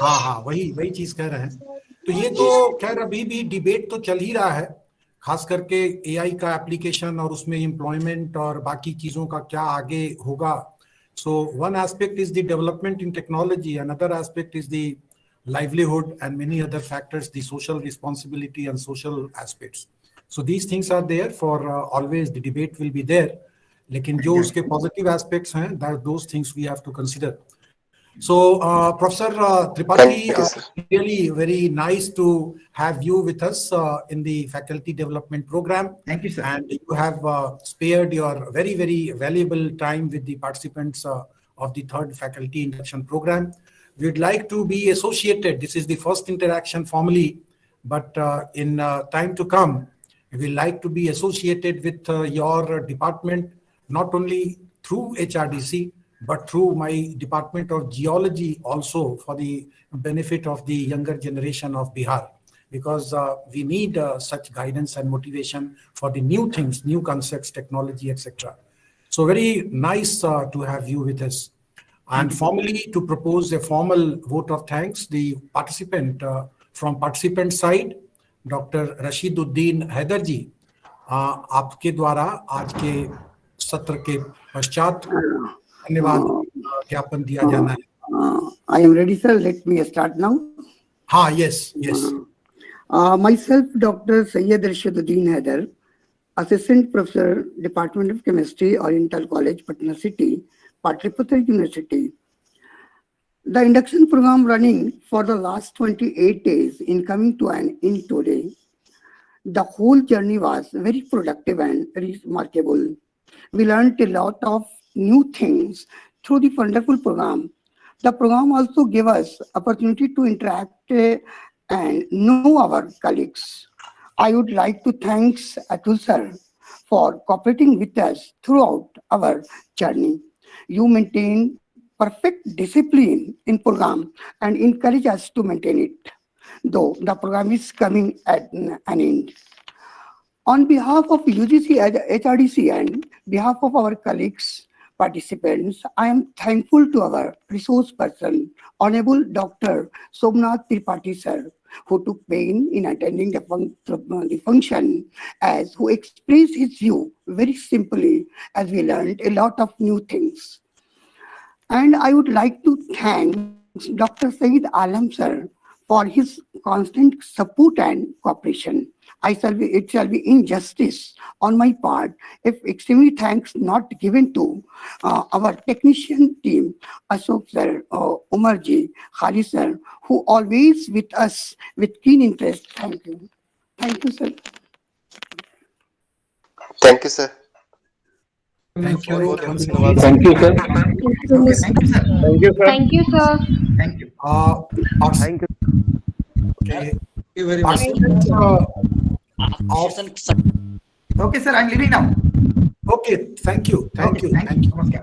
हाँ, वही चीज कह रहे हैं। तो ये तो खैर अभी भी डिबेट तो चल ही रहा है, खास करके एआई का एप्लीकेशन और उसमें एम्प्लॉयमेंट और बाकी चीजों का क्या आगे होगा। So one aspect is the development in technology, another aspect is the livelihood and many other factors, the social responsibility and social aspects. So these things are there for always, the debate will be there. लेकिन जो उसके positive aspects हैं, that those things we have to consider. So Professor Tripathy, really very nice to have you with us in the faculty development program. Thank you, sir. And you have spared your very, very valuable time with the participants of the third faculty induction program. We'd like to be associated. This is the first interaction formally, but in time to come, we'd like to be associated with your department, not only through HRDC, but through my department of geology also, for the benefit of the younger generation of Bihar, because we need such guidance and motivation for the new things, new concepts, technology, etc. So very nice to have you with us. And formally to propose a formal vote of thanks, the participant from participant side, Dr. Rashiduddin Haider ji, आपके द्वारा आज के सत्र के पश्चात धन्यवाद ज्ञापन दिया जाना है। I am ready, sir. Let me start now. हाँ, yes. Myself, Dr. Syed Rashiduddin Haider, Assistant Professor, Department of Chemistry, Oriental College, Patna City, Patliputra University. The induction program running for the last 28 days in coming to an end today. The whole journey was very productive and remarkable. We learned a lot of new things through the wonderful program. The program also gave us opportunity to interact and know our colleagues. I would like to thank Atul sir for cooperating with us throughout our journey. You maintain perfect discipline in program and encourage us to maintain it, though the program is coming at an end. On behalf of UGC HRDC and behalf of our colleagues, participants, I am thankful to our resource person, Honorable Dr. Somnath Tripathy sir, who took pain in attending the function, as who expressed his view very simply, as we learned a lot of new things. And I would like to thank Dr. Saeed Alam sir for his constant support and cooperation. It shall be injustice on my part if extremely thanks not given to our technician team, Ashok sir, Umar ji, Khali sir, who always with us with keen interest. Thank you. Thank you, sir. Thank you, sir. Thank you. Thank you, sir. Okay, thank you, sir. Thank you, sir. Thank you, sir. Thank you. Thank you. Okay. Thank you very much. Participants, Okay, sir, I'm leaving now. okay, thank you. Thank you. Thank you. Namaskar.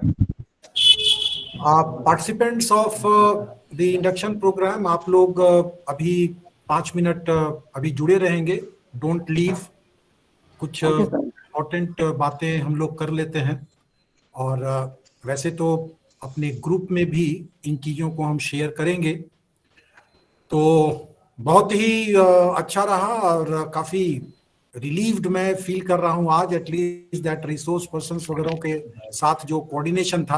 Participants of the induction programme, आप लोग अभी 5 minute अभी जुड़े रहेंगे, don't leave. कुछ important बातें हम लोग कर लेते हैं, और वैसे तो अपने ग्रुप में भी इन चीज़ों को हम शेयर करेंगे। तो बहुत ही अच्छा रहा और काफ़ी रिलीव्ड मैं फील कर रहा हूँ आज, एटलीस्ट दैट रिसोर्स पर्सन्स वगैरह के साथ जो कोऑर्डिनेशन था,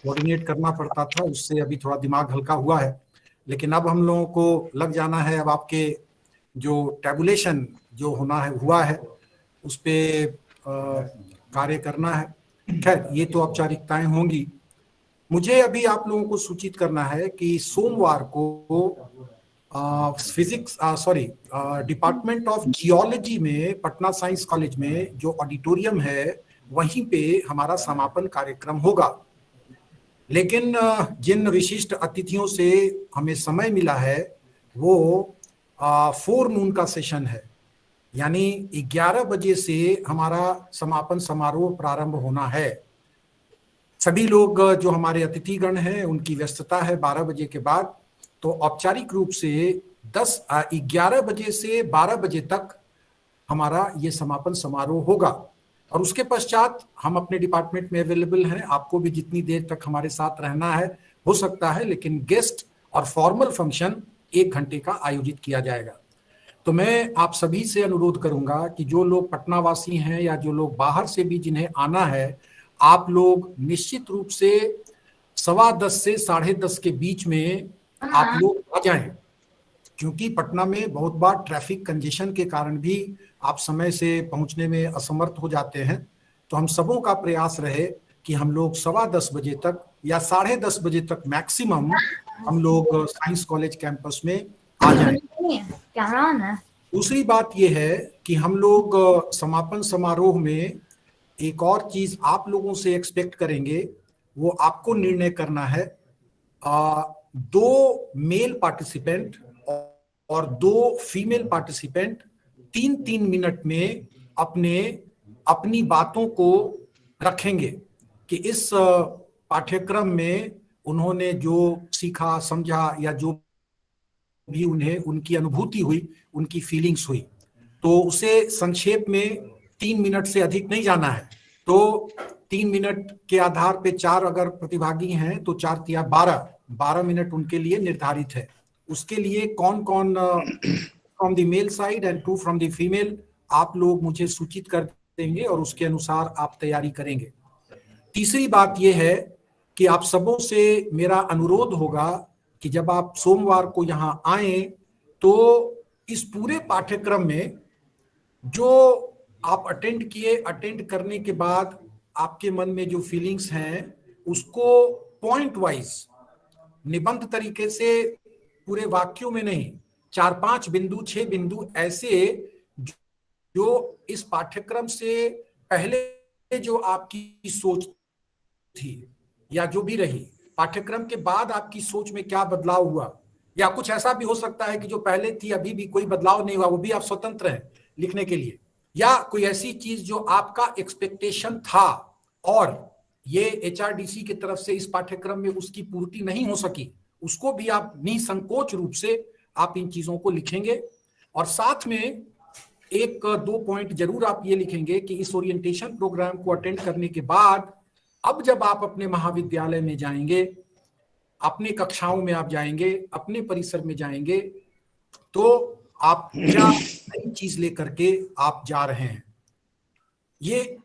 कोऑर्डिनेट करना पड़ता था, उससे अभी थोड़ा दिमाग हल्का हुआ है। लेकिन अब हम लोगों को लग जाना है, अब आपके जो टैबुलेशन जो हुआ है उस पर कार्य करना है। खैर, ये तो औपचारिकताएं होंगी। मुझे अभी आप लोगों को सूचित करना है कि सोमवार को डिपार्टमेंट ऑफ जियोलॉजी में पटना साइंस कॉलेज में जो ऑडिटोरियम है वहीं पे हमारा समापन कार्यक्रम होगा। लेकिन जिन विशिष्ट अतिथियों से हमें समय मिला है वो 4 नून का सेशन है, यानी 11 बजे से हमारा समापन समारोह प्रारंभ होना है। सभी लोग जो हमारे अतिथिगण हैं उनकी व्यस्तता है 12 बजे के बाद, तो औपचारिक रूप से 11 बजे से 12 बजे तक हमारा ये समापन समारोह होगा। और उसके पश्चात हम अपने डिपार्टमेंट में अवेलेबल हैं, आपको भी जितनी देर तक हमारे साथ रहना है हो सकता है, लेकिन गेस्ट और फॉर्मल फंक्शन 1 घंटे का आयोजित किया जाएगा। तो मैं आप सभी से अनुरोध करूंगा कि जो लोग पटना वासी हैं या जो लोग बाहर से भी जिन्हें आना है, आप लोग निश्चित रूप से 10:15 से 10:30 के बीच में आप लोग आ जाएं, क्योंकि पटना में बहुत बार ट्रैफिक कंजेशन के कारण भी आप समय से पहुंचने में असमर्थ हो जाते हैं। तो हम सबों का प्रयास रहे कि हम लोग 10:15 बजे तक या 10:30 बजे तक मैक्सिमम हम लोग साइंस कॉलेज कैंपस में आ जाएं। दूसरी बात यह है कि हम लोग समापन समारोह में एक और चीज आप लोगों से एक्सपेक्ट करेंगे, वो आपको निर्णय करना है। 2 मेल पार्टिसिपेंट और 2 फीमेल पार्टिसिपेंट 3-3 मिनट में अपनी बातों को रखेंगे कि इस पाठ्यक्रम में उन्होंने जो सीखा समझा या जो भी उन्हें उनकी अनुभूति हुई, उनकी फीलिंग्स हुई, तो उसे संक्षेप में 3 मिनट से अधिक नहीं जाना है। तो 3 मिनट के आधार पे 4 अगर प्रतिभागी हैं तो 4 या 12 मिनट उनके लिए निर्धारित है। उसके लिए कौन from the male side and 2 from the female आप लोग मुझे सूचित कर देंगे और उसके अनुसार आप तैयारी करेंगे। तीसरी बात यह है कि आप सबों से मेरा अनुरोध होगा कि जब आप सोमवार को यहाँ आए तो इस पूरे पाठ्यक्रम में जो आप अटेंड करने के बाद आपके मन में जो फीलिंग्स हैं उसको पॉइंट वाइज निबंध तरीके से, पूरे वाक्यों में नहीं, 4-5 बिंदु 6 बिंदु ऐसे जो इस पाठ्यक्रम से पहले जो आपकी सोच थी या जो भी रही, पाठ्यक्रम के बाद आपकी सोच में क्या बदलाव हुआ, या कुछ ऐसा भी हो सकता है कि जो पहले थी अभी भी कोई बदलाव नहीं हुआ, वो भी आप स्वतंत्र हैं लिखने के लिए, या कोई ऐसी चीज जो आपका एक्सपेक्टेशन था और ये एचआरडीसी की तरफ से इस पाठ्यक्रम में उसकी पूर्ति नहीं हो सकी, उसको भी आप निसंकोच रूप से आप इन चीजों को लिखेंगे। और साथ में 1-2 पॉइंट जरूर आप ये लिखेंगे कि इस ओरिएंटेशन प्रोग्राम को अटेंड करने के बाद अब जब आप अपने महाविद्यालय में जाएंगे, अपने कक्षाओं में आप जाएंगे, अपने परिसर में जाएंगे, तो आप क्या नई चीज लेकर के आप जा रहे हैं, ये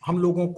हम लोगों को